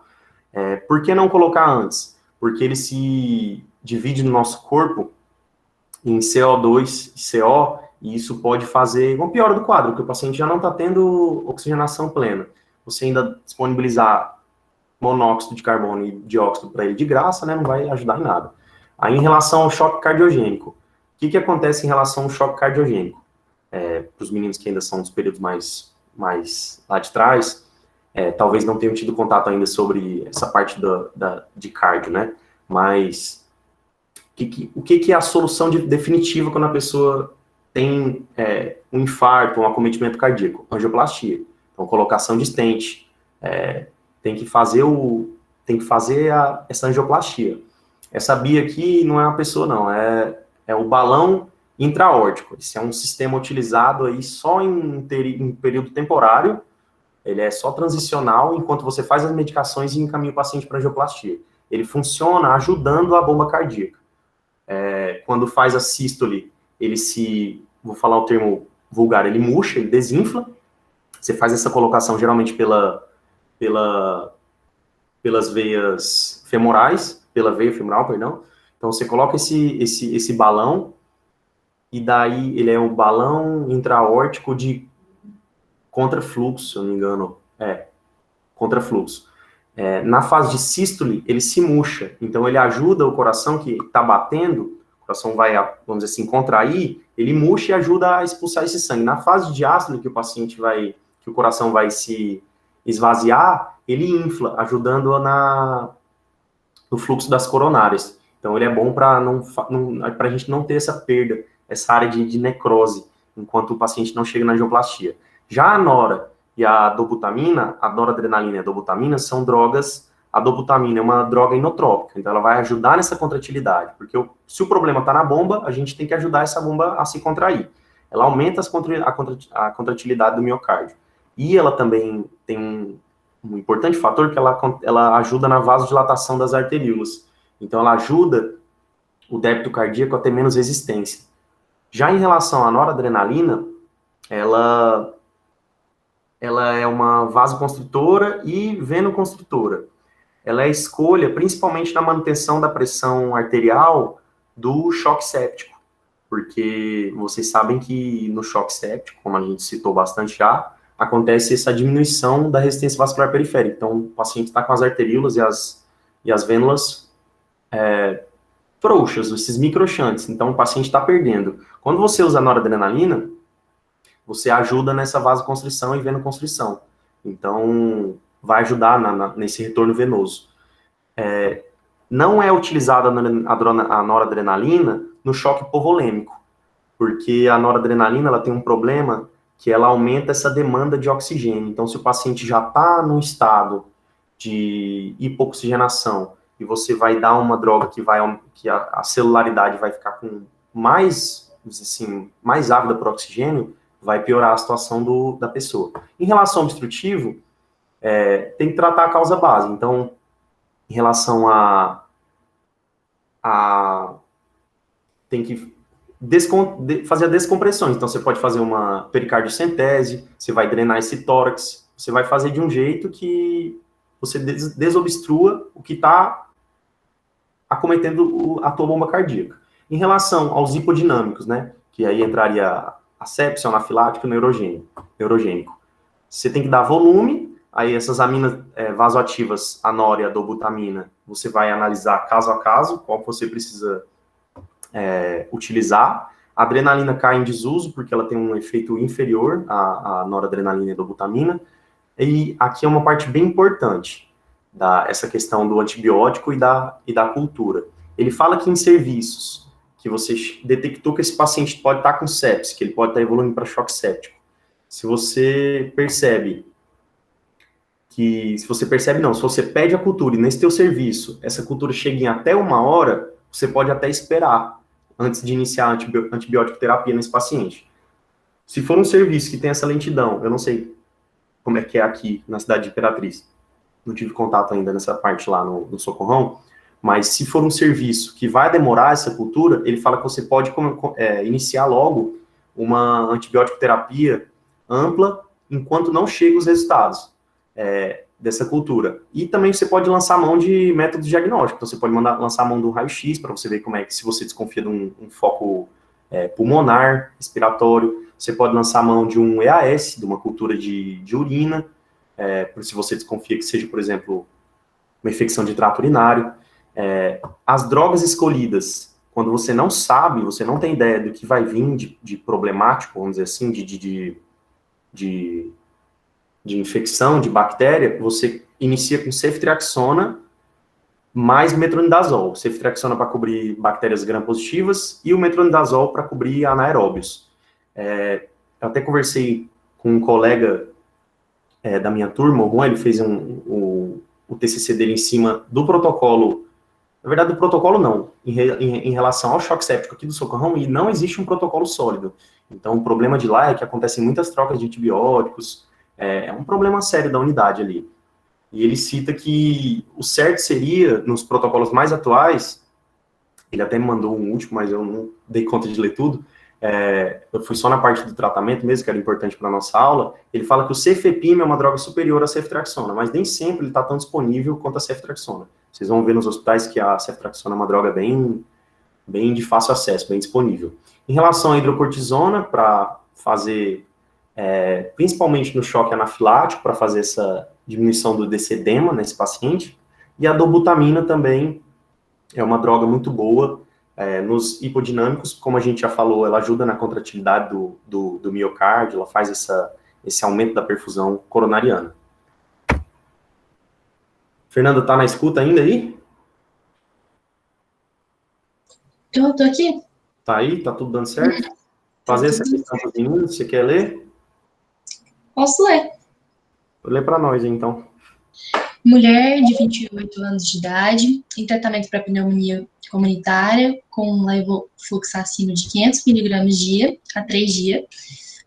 Por que não colocar antes? Porque ele se divide no nosso corpo em CO2 e CO, e isso pode fazer uma piora do quadro, porque o paciente já não está tendo oxigenação plena. Você ainda disponibilizar monóxido de carbono e dióxido para ele de graça, né, não vai ajudar em nada. Aí, em relação ao choque cardiogênico, o que acontece em relação ao choque cardiogênico? Para os meninos que ainda são dos períodos mais lá de trás, talvez não tenham tido contato ainda sobre essa parte de cardio, né? Mas o que é a solução definitiva quando a pessoa tem um infarto, um acometimento cardíaco? Angioplastia. Então, colocação de stent. Tem que fazer essa angioplastia. Essa BIA aqui não é uma pessoa, não. É o balão intraórtico. Esse é um sistema utilizado aí só em período temporário Ele é só transicional enquanto você faz as medicações e encaminha o paciente para angioplastia. Ele funciona ajudando a bomba cardíaca. Quando faz a sístole, vou falar o termo vulgar, ele murcha, ele desinfla. Você faz essa colocação geralmente pelas veias femorais, pela veia femoral, perdão. Então você coloca esse balão, e daí ele é um balão intra-aórtico de contrafluxo, se eu não me engano. Contrafluxo. Na fase de sístole, ele se murcha, então ele ajuda o coração que está batendo, o coração vai, vamos dizer assim, contrair, ele murcha e ajuda a expulsar esse sangue. Na fase de diástole, que o coração vai se esvaziar, ele infla, ajudando no fluxo das coronárias. Então ele é bom para a gente não ter essa perda, essa área de necrose, enquanto o paciente não chega na angioplastia. Já a nora e a dobutamina, a noradrenalina e a dobutamina são drogas. A dobutamina é uma droga inotrópica, então ela vai ajudar nessa contratilidade, porque se o problema está na bomba, a gente tem que ajudar essa bomba a se contrair. Ela aumenta a contratilidade do miocárdio. E ela também tem um importante fator que ela ajuda na vasodilatação das arteríolas. Então ela ajuda o débito cardíaco a ter menos resistência. Já em relação à noradrenalina, ela é uma vasoconstritora e venoconstritora. Ela é escolha principalmente na manutenção da pressão arterial do choque séptico, porque vocês sabem que no choque séptico, como a gente citou bastante já, acontece essa diminuição da resistência vascular periférica. Então, o paciente está com as arteríolas e as vênulas frouxas, esses microxantes. Então, o paciente está perdendo. Quando você usa a noradrenalina, você ajuda nessa vasoconstrição e venoconstrição. Então, vai ajudar nesse retorno venoso. Não é utilizada a noradrenalina no choque hipovolêmico, porque a noradrenalina ela tem um problema que ela aumenta essa demanda de oxigênio. Então, se o paciente já está num estado de hipoxigenação e você vai dar uma droga que a celularidade vai ficar com mais ávida para oxigênio, vai piorar a situação da pessoa. Em relação ao obstrutivo, tem que tratar a causa base. Então, em relação tem que fazer a descompressão. Então, você pode fazer uma pericardiocentese, você vai drenar esse tórax, você vai fazer de um jeito que você desobstrua o que está acometendo a tua bomba cardíaca. Em relação aos hipodinâmicos, né, que aí entraria a sepsia, o anafilático e o neurogênico. Você tem que dar volume, aí essas aminas vasoativas, a nora e a dobutamina, você vai analisar caso a caso, qual você precisa utilizar. A adrenalina cai em desuso, porque ela tem um efeito inferior à noradrenalina e a dobutamina. E aqui é uma parte bem importante, essa questão do antibiótico e da cultura. Ele fala que em serviços que você detectou que esse paciente pode estar com sepsis, que ele pode estar evoluindo para choque séptico. Se você pede a cultura e nesse teu serviço, essa cultura chega em até 1 hora, você pode até esperar antes de iniciar a antibiótico terapia nesse paciente. Se for um serviço que tem essa lentidão, eu não sei como é que é aqui na cidade de Imperatriz, não tive contato ainda nessa parte lá no Socorrão, mas se for um serviço que vai demorar essa cultura, ele fala que você pode iniciar logo uma antibiótico terapia ampla enquanto não chegam os resultados dessa cultura. E também você pode lançar mão de métodos diagnósticos. Então, você pode lançar mão do raio-x para você ver como é que, se você desconfia de um foco pulmonar, respiratório, você pode lançar mão de um EAS, de uma cultura de urina, se você desconfia que seja, por exemplo, uma infecção de trato urinário. As drogas escolhidas, quando você não sabe, você não tem ideia do que vai vir de problemático, vamos dizer assim, de infecção, de bactéria, você inicia com ceftriaxona mais metronidazol. Ceftriaxona para cobrir bactérias gram-positivas e o metronidazol para cobrir anaeróbios. Eu até conversei com um colega da minha turma, o Juan, ele fez o TCC dele em cima do protocolo. Na verdade, do protocolo não, em relação ao choque séptico aqui do Socorrão, e não existe um protocolo sólido. Então, o problema de lá é que acontecem muitas trocas de antibióticos, é um problema sério da unidade ali. E ele cita que o certo seria, nos protocolos mais atuais, ele até me mandou um último, mas eu não dei conta de ler tudo, eu fui só na parte do tratamento mesmo, que era importante para a nossa aula. Ele fala que o cefepime é uma droga superior à ceftriaxona, mas nem sempre ele está tão disponível quanto a ceftriaxona. Vocês vão ver nos hospitais que a ceftriaxona é uma droga bem de fácil acesso, bem disponível. Em relação à hidrocortisona, para fazer, principalmente no choque anafilático, para fazer essa diminuição desse edema nesse paciente, e a dobutamina também é uma droga muito boa nos hipodinâmicos, como a gente já falou, ela ajuda na contratividade do miocárdio, ela faz esse aumento da perfusão coronariana. Fernanda, tá na escuta ainda aí? Tô aqui. Tá aí? Tá tudo dando certo? Fazer essa questão dos meninos, você quer ler? Posso ler. Vou ler para nós, então. Mulher de 28 anos de idade, em tratamento para pneumonia comunitária, com levofloxacino de 500 mg dia, há 3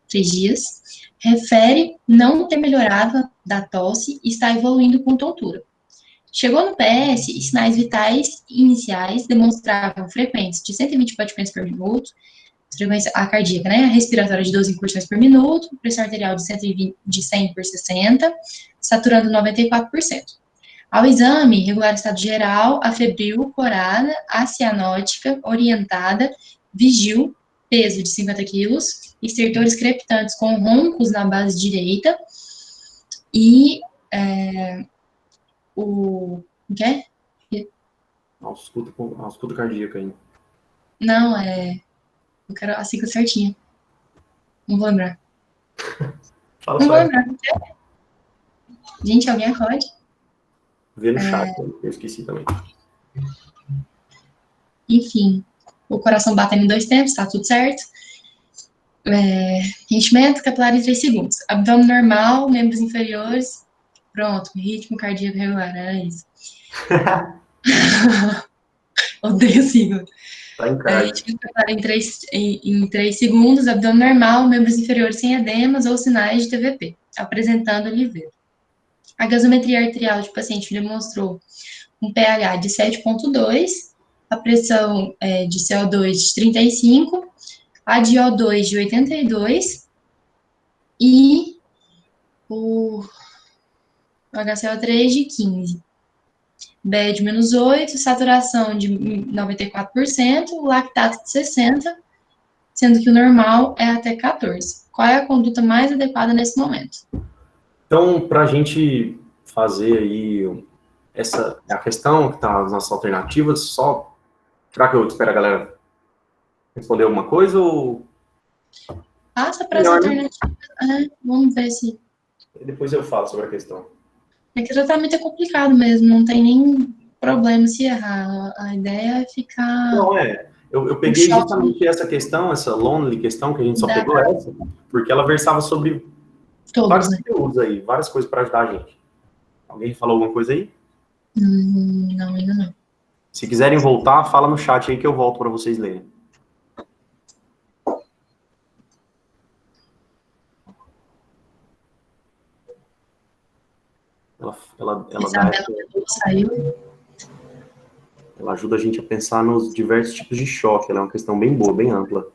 dias, refere não ter melhorado da tosse e está evoluindo com tontura. Chegou no PS e sinais vitais iniciais demonstravam frequências de 120 batimentos por minuto, frequência cardíaca, né? Respiratória de 12 incursões por minuto, pressão arterial de 100 por 60, saturando 94%. Ao exame, regular estado geral, afebril, corada, acianótica, orientada, vigil, peso de 50 quilos, estertores crepitantes com roncos na base direita e o quê? Ausculta cardíaca aí. Não, eu quero a sigla certinha. Não vou lembrar. Fala não só. vou lembrar. Gente, alguém acorde? Vê no chat, eu esqueci também. Enfim, o coração batendo em 2 tempos, tá tudo certo. Enchimento capilar em 3 segundos. Abdômen normal, membros inferiores. Pronto, ritmo cardíaco regular, era isso. Odeio a sigla. Tá em casa. Ritmo capilar em 3 segundos, abdômen normal, membros inferiores sem edemas ou sinais de TVP, apresentando livre. A gasometria arterial de paciente demonstrou um pH de 7,2, a pressão de CO2 de 35, a de O2 de 82 e o HCO3 de 15. B de menos 8, saturação de 94%, lactato de 60%, sendo que o normal é até 14%. Qual é a conduta mais adequada nesse momento? Então, para a gente fazer aí a questão que está nas nossas alternativas, será que eu espero a galera responder alguma coisa ou... Passa para as alternativas. Vamos ver se... E depois eu falo sobre a questão. É que o tratamento é complicado mesmo, não tem nem problema se errar. A ideia é ficar... Não, eu peguei justamente essa questão, essa lonely questão, que a gente só pegou essa, porque ela versava sobre vários conteúdos aí, várias coisas para ajudar a gente. Alguém falou alguma coisa aí? Não, ainda não. Se quiserem voltar, fala no chat aí que eu volto para vocês lerem. Ela dá ela ajuda a gente a pensar nos diversos tipos de choque. Ela é uma questão bem boa, bem ampla.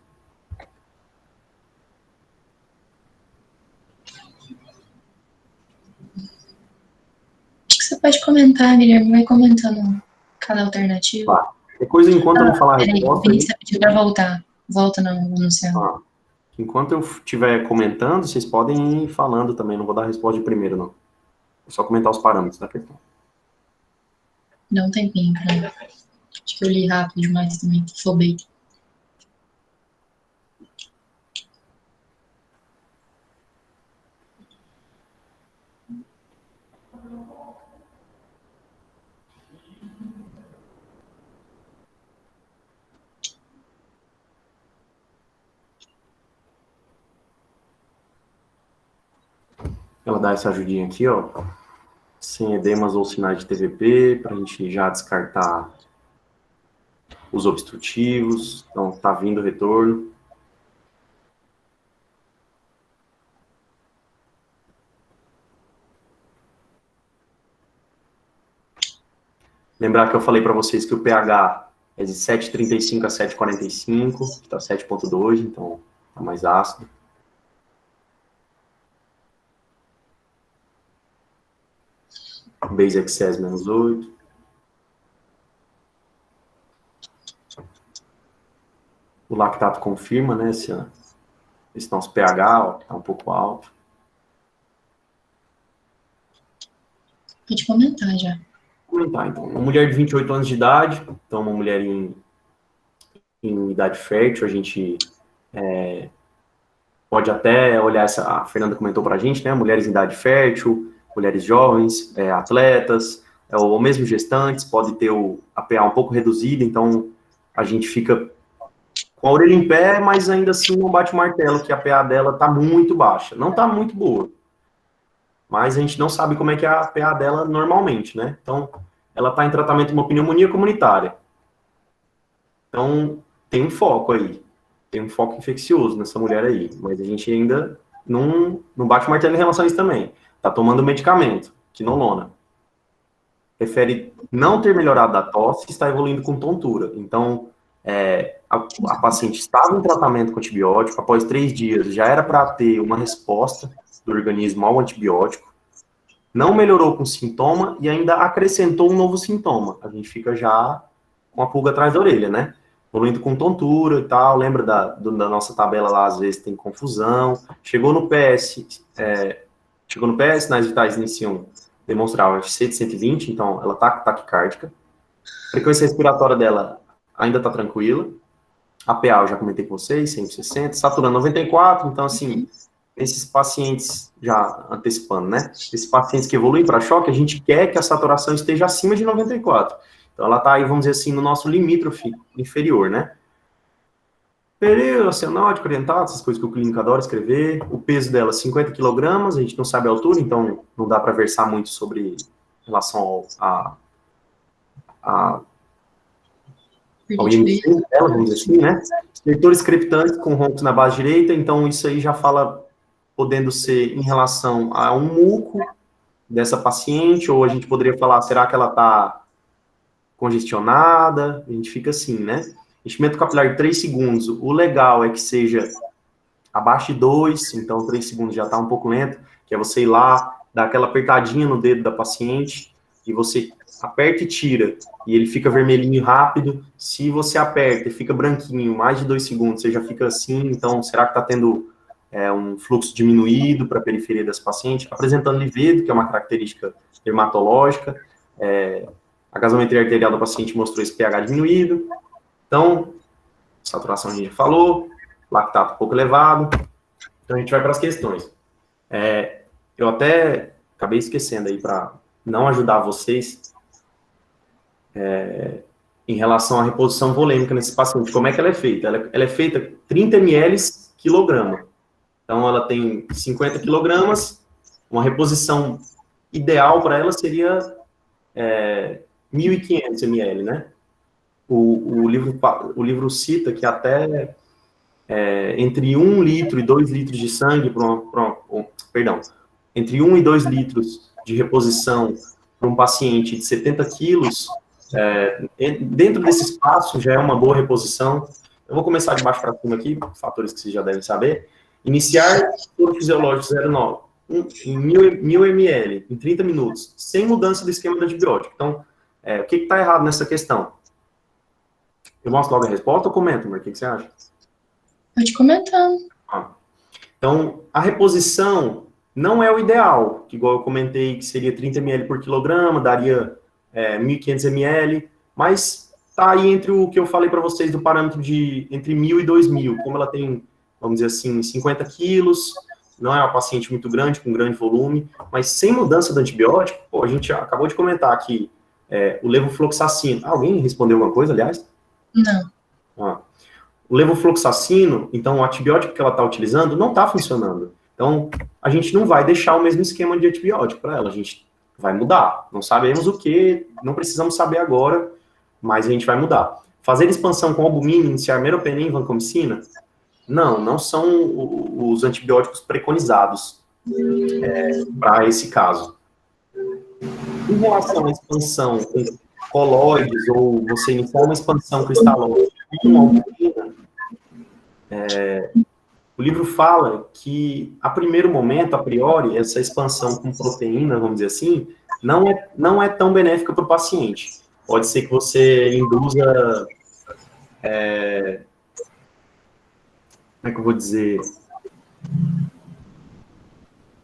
Acho que você pode comentar, Guilherme, vai comentando cada alternativa. Tá. Depois, enquanto eu não falar a resposta... Vinícius pediu para voltar. Volta no anunciado. Enquanto eu estiver comentando, vocês podem ir falando também. Não vou dar a resposta de primeiro, não. É só comentar os parâmetros da questão. Dá um tempinho pra... Acho que eu li rápido demais também. Flobei. Ela dá essa ajudinha aqui, ó. Sem edemas ou sinais de TVP, para a gente já descartar os obstrutivos. Então, tá vindo o retorno. Lembrar que eu falei para vocês que o pH é de 7,35 a 7,45, está 7,2, então está mais ácido. Base excess menos 8. O lactato confirma, né, esse nosso pH está um pouco alto. Pode comentar já. Comentar, então. Uma mulher de 28 anos de idade, então uma mulher em idade fértil, a gente pode até olhar a Fernanda comentou para a gente, né, mulheres em idade fértil, mulheres jovens, atletas, ou mesmo gestantes, pode ter a PA um pouco reduzida, então a gente fica com a orelha em pé, mas ainda assim não bate o martelo, que a PA dela está muito baixa. Não está muito boa, mas a gente não sabe como é que é a PA dela normalmente, né? Então, ela está em tratamento de uma pneumonia comunitária. Então, tem um foco aí. Tem um foco infeccioso nessa mulher aí. Mas a gente ainda não bate o martelo em relação a isso também. Está tomando medicamento, quinolona. Refere não ter melhorado da tosse e está evoluindo com tontura. Então, a paciente estava em tratamento com antibiótico, após 3 dias já era para ter uma resposta do organismo ao antibiótico, não melhorou com sintoma e ainda acrescentou um novo sintoma. A gente fica já com a pulga atrás da orelha, né? Evoluindo com tontura e tal, lembra da nossa tabela lá, às vezes tem confusão. Chegou no PS, sinais vitais iniciam demonstrar o FC de 120, então ela está taquicárdica. A frequência respiratória dela ainda está tranquila. A PA eu já comentei com vocês, 160, saturando 94, então assim, esses pacientes, já antecipando, né? Esses pacientes que evoluem para choque, a gente quer que a saturação esteja acima de 94. Então ela está aí, vamos dizer assim, no nosso limítrofe inferior, né? Período oceanótico, orientado, essas coisas que o clínico adora escrever. O peso dela, 50 quilogramas, a gente não sabe a altura, então não dá para versar muito sobre relação ao IMC dela, vamos dizer assim, né? Leitores creptantes com roncos na base direita, então isso aí já fala, podendo ser em relação a um muco dessa paciente, ou a gente poderia falar, será que ela está congestionada? A gente fica assim, né? Enchimento capilar de 3 segundos, o legal é que seja abaixo de 2, então 3 segundos já está um pouco lento, que é você ir lá, dar aquela apertadinha no dedo da paciente, e você aperta e tira, e ele fica vermelhinho rápido. Se você aperta e fica branquinho, mais de 2 segundos, você já fica assim, então será que está tendo um fluxo diminuído para a periferia dessa paciente? Apresentando livedo, que é uma característica dermatológica, a gasometria arterial da paciente mostrou esse pH diminuído. Então, saturação a gente já falou, lactato um pouco elevado. Então, a gente vai para as questões. Eu até acabei esquecendo aí, para não ajudar vocês, em relação à reposição volêmica nesse paciente. Como é que ela é feita? Ela é feita 30 ml quilograma. Então, ela tem 50 quilogramas, uma reposição ideal para ela seria 1.500 ml, né? O livro cita que até entre 1 litro e 2 litros de sangue, entre 1 e 2 litros de reposição para um paciente de 70 quilos, dentro desse espaço já é uma boa reposição. Eu vou começar de baixo para cima aqui, fatores que vocês já devem saber. Iniciar soro fisiológico 0,9 em 1.000 ml, em 30 minutos, sem mudança do esquema do antibiótico. Então, o que está errado nessa questão? Eu mostro logo a resposta ou comento, Mar? O que você acha? Pode comentar. Então, a reposição não é o ideal, que igual eu comentei, que seria 30 ml por quilograma, daria 1.500 ml, mas está aí entre o que eu falei para vocês do parâmetro de entre 1.000 e 2.000, como ela tem, vamos dizer assim, 50 quilos, não é uma paciente muito grande, com grande volume, mas sem mudança do antibiótico. Pô, a gente acabou de comentar aqui o levofloxacino. Alguém respondeu alguma coisa, aliás? Não. O levofloxacino, então o antibiótico que ela está utilizando não está funcionando. Então, a gente não vai deixar o mesmo esquema de antibiótico para ela, a gente vai mudar. Não sabemos o que, não precisamos saber agora, mas a gente vai mudar. Fazer expansão com albumina, iniciar meropenem e vancomicina? Não são os antibióticos preconizados para esse caso. Em relação à expansão coloides, ou você iniciar uma expansão cristalóide com albumina, o livro fala que, a primeiro momento, a priori, essa expansão com proteína, vamos dizer assim, não é tão benéfica para o paciente. Pode ser que você induza, como é que eu vou dizer?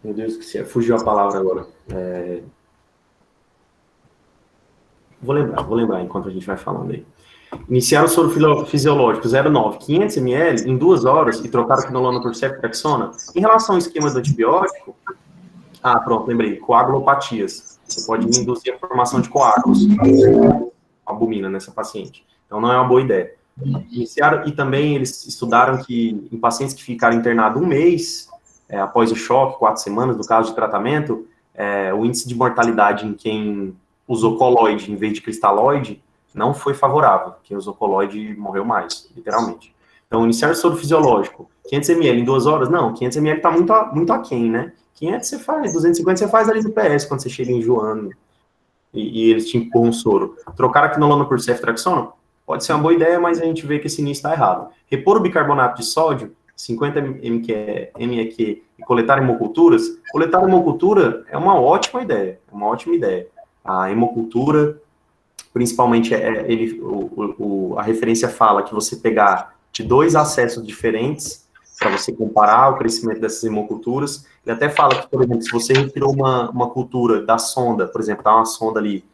Meu Deus, fugiu a palavra agora. Vou lembrar enquanto a gente vai falando aí. Iniciaram o soro fisiológico 0,9, 500 ml em 2 horas e trocaram quinolona por ceftriaxona. Em relação ao esquema do antibiótico, pronto, lembrei, coagulopatias. Você pode induzir a formação de coágulos, albumina nessa paciente. Então, não é uma boa ideia. Iniciaram, e também eles estudaram que em pacientes que ficaram internados um mês, após o choque, 4 semanas, no caso de tratamento, o índice de mortalidade em quem usou coloide em vez de cristalóide não foi favorável. Quem usou coloide morreu mais, literalmente. Então, iniciar soro fisiológico, 500 ml em 2 horas? Não, 500 ml está muito aquém, né? 500 você faz, 250 você faz ali no PS, quando você chega enjoando e eles te empurram soro. Trocar a quinolona por ceftriaxona? Pode ser uma boa ideia, mas a gente vê que esse início está errado. Repor o bicarbonato de sódio, 50 mEq, e coletar hemoculturas? Coletar hemocultura é uma ótima ideia, A hemocultura, principalmente, a referência fala que você pegar de 2 acessos diferentes para você comparar o crescimento dessas hemoculturas. Ele até fala que, por exemplo, se você retirou uma cultura da sonda, por exemplo, dá uma sonda ali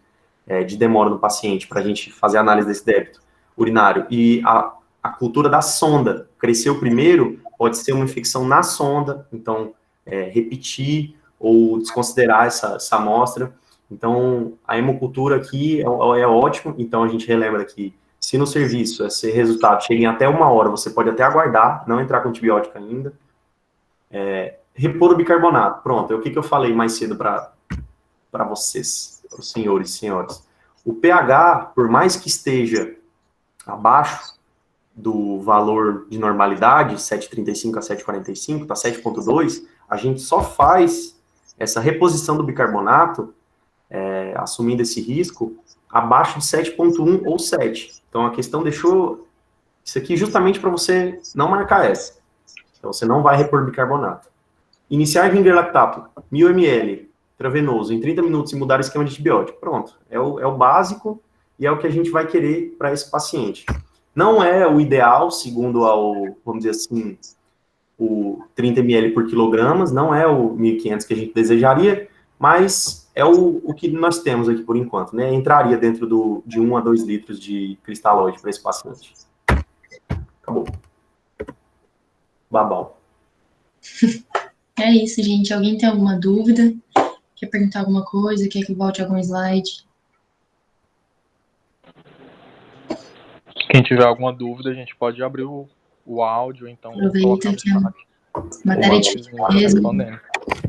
de demora no paciente para a gente fazer a análise desse débito urinário, e a cultura da sonda cresceu primeiro, pode ser uma infecção na sonda, então repetir ou desconsiderar essa amostra. Então, a hemocultura aqui é ótimo, então a gente relembra que se no serviço esse resultado chega em até 1 hora, você pode até aguardar, não entrar com antibiótico ainda. Repor o bicarbonato, pronto, é o que eu falei mais cedo para vocês, para os senhores e senhoras. O pH, por mais que esteja abaixo do valor de normalidade, 7,35 a 7,45, está 7,2, a gente só faz essa reposição do bicarbonato, assumindo esse risco, abaixo de 7,1 ou 7. Então, a questão deixou isso aqui justamente para você não marcar essa. Então, você não vai repor bicarbonato. Iniciar ringer lactato, 1000 ml, intravenoso, em 30 minutos e mudar o esquema de antibiótico. Pronto. É o básico e é o que a gente vai querer para esse paciente. Não é o ideal, segundo vamos dizer assim, o 30 ml por quilogramas, não é o 1.500 que a gente desejaria, mas é o que nós temos aqui por enquanto, né? Entraria dentro de 1 a 2 litros de cristalóide para esse paciente. Acabou. Babau. É isso, gente. Alguém tem alguma dúvida? Quer perguntar alguma coisa? Quer que eu volte algum slide? Quem tiver alguma dúvida, a gente pode abrir o áudio, então aproveita que a matéria é difícil mesmo.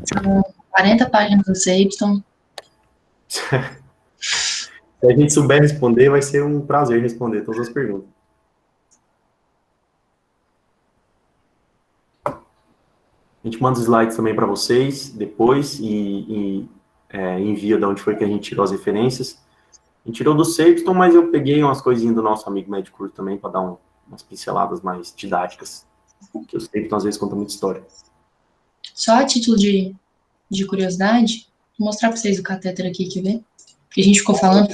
São 40 páginas do Seibson. Se a gente souber responder, vai ser um prazer responder todas as perguntas. A gente manda os slides também para vocês depois e envia de onde foi que a gente tirou as referências. A gente tirou do Seibson, mas eu peguei umas coisinhas do nosso amigo médico também para dar umas pinceladas mais didáticas, que o Seibson às vezes conta muita história. Só a título de curiosidade, vou mostrar para vocês o catéter aqui, quer ver? Porque a gente ficou falando.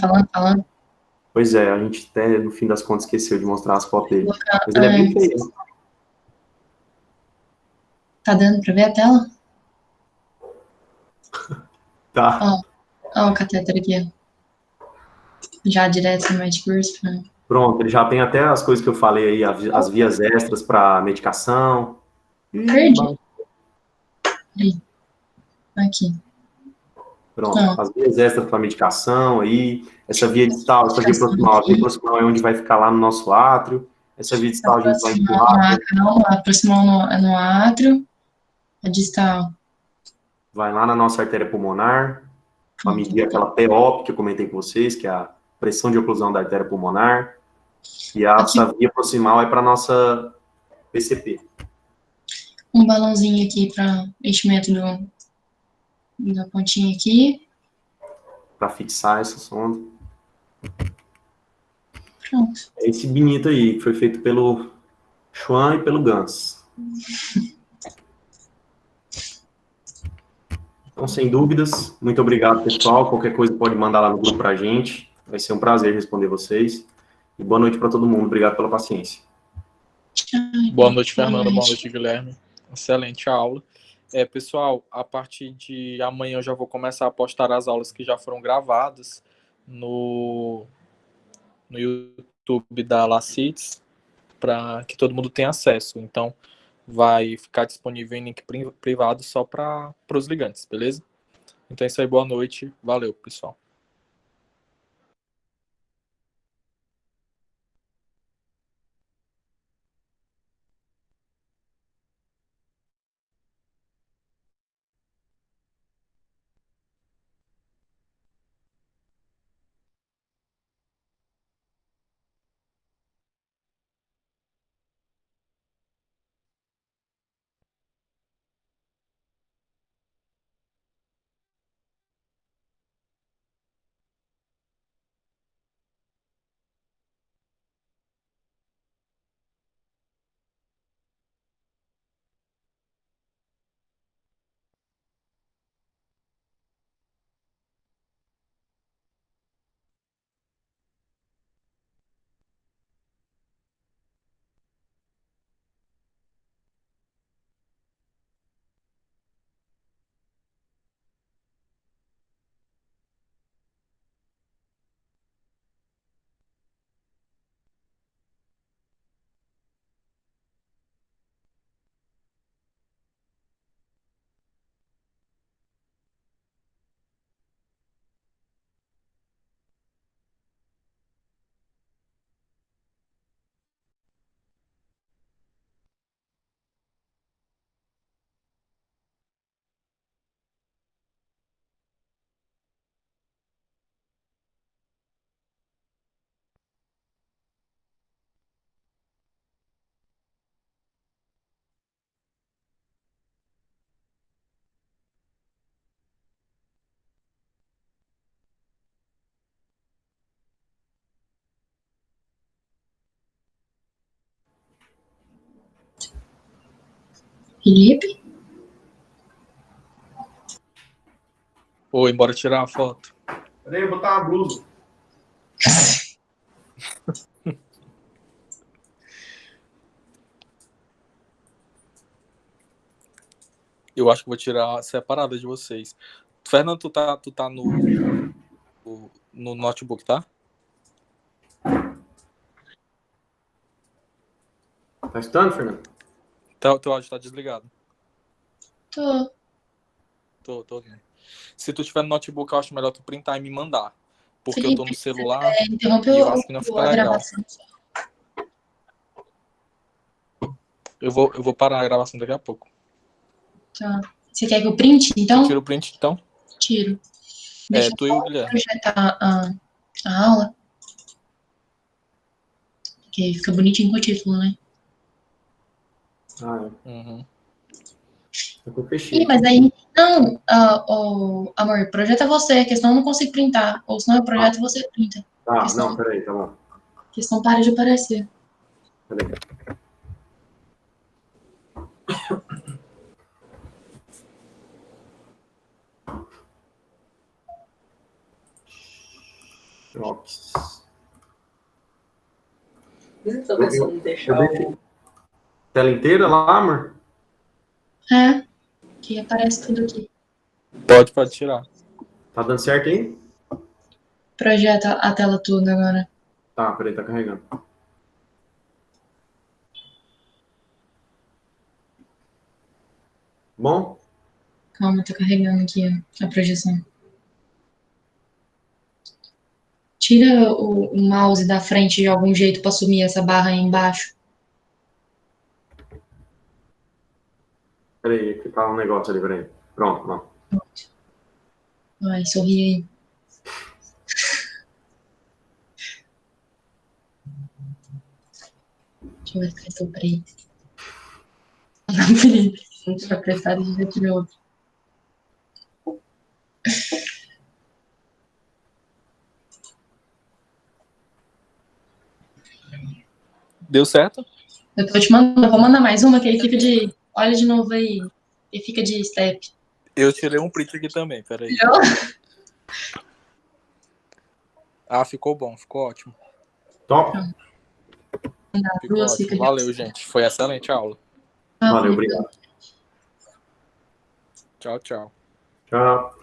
Pois é, a gente até, no fim das contas, esqueceu de mostrar as fotos dele. Mas ele é bem feio. Tá dando para ver a tela? Tá. Ó o catéter aqui, ó. Já direto no Medcourse. Pronto, ele já tem até as coisas que eu falei aí, as vias extras para medicação. Perdi. Aqui. Pronto, as vias extras para medicação aí, essa via distal, essa via proximal. A via proximal é onde vai ficar lá no nosso átrio. Essa via distal a gente vai empurrar. Não, a proximal no átrio. A distal vai lá na nossa artéria pulmonar, para medir aquela POP que eu comentei com vocês, que é a pressão de oclusão da artéria pulmonar. E essa via proximal é para nossa PCP. Um balãozinho aqui para enchimento da pontinha aqui. Para fixar essa sonda. Pronto. É esse bonito aí, que foi feito pelo Schwan e pelo Gans. Então, sem dúvidas, muito obrigado, pessoal. Qualquer coisa pode mandar lá no grupo pra gente. Vai ser um prazer responder vocês. E boa noite para todo mundo. Obrigado pela paciência. Boa noite, Fernanda. Boa noite, Guilherme. Excelente aula. Pessoal, a partir de amanhã eu já vou começar a postar as aulas que já foram gravadas no YouTube da Lacites, para que todo mundo tenha acesso. Então, vai ficar disponível em link privado só para os ligantes, beleza? Então é isso aí, boa noite. Valeu, pessoal. Felipe? Oi, bora tirar uma foto. Peraí, eu vou botar uma blusa. Eu acho que vou tirar separada de vocês. Fernando, tu tá no notebook, tá? Tá escutando, Fernando? Teu áudio tá desligado. Tô. Tô ouvindo. Se tu tiver no notebook, eu acho melhor tu printar e me mandar. Porque eu tô no Felipe, celular interrompe e eu acho que não fica a legal. gravação. Eu vou parar a gravação daqui a pouco. Tá. Você quer que eu printe, Tu então? tira o print, então? Tiro. Deixa eu Tu e o Guilherme. projetar a aula. Porque fica bonitinho com o título, né? Ah, é. Uhum. Eu fechei. Ih, mas aí... Não, amor, projeta você, que senão eu não consigo printar. Ou senão eu projeto e você printa. Tá, Que senão, não, peraí, tá bom. que senão para de aparecer. Peraí. Drops. Eu tô pensando em deixar o... Tela inteira lá, amor? É, que aparece tudo aqui. Pode tirar. Tá dando certo aí? Projeta a tela toda agora. Tá, peraí, tá carregando. Bom? Calma, tá carregando aqui a projeção. Tira o mouse da frente de algum jeito pra sumir essa barra aí embaixo. Peraí, que tá um negócio ali, peraí. Pronto, pronto. Ai, sorri aí. Deixa eu ver se eu soprei. Não, Felipe. Se não tiver apertado, a gente já tirou outro. Deu certo? Eu tô te mandando, vou mandar mais uma, que aí fica de... Olha de novo aí, e fica de step. Eu tirei um print aqui também, peraí. Ah, ficou bom, ficou ótimo. Top. Ficou ótimo. Valeu, gente. Foi excelente a aula. Valeu, obrigado. Tchau, tchau. Tchau.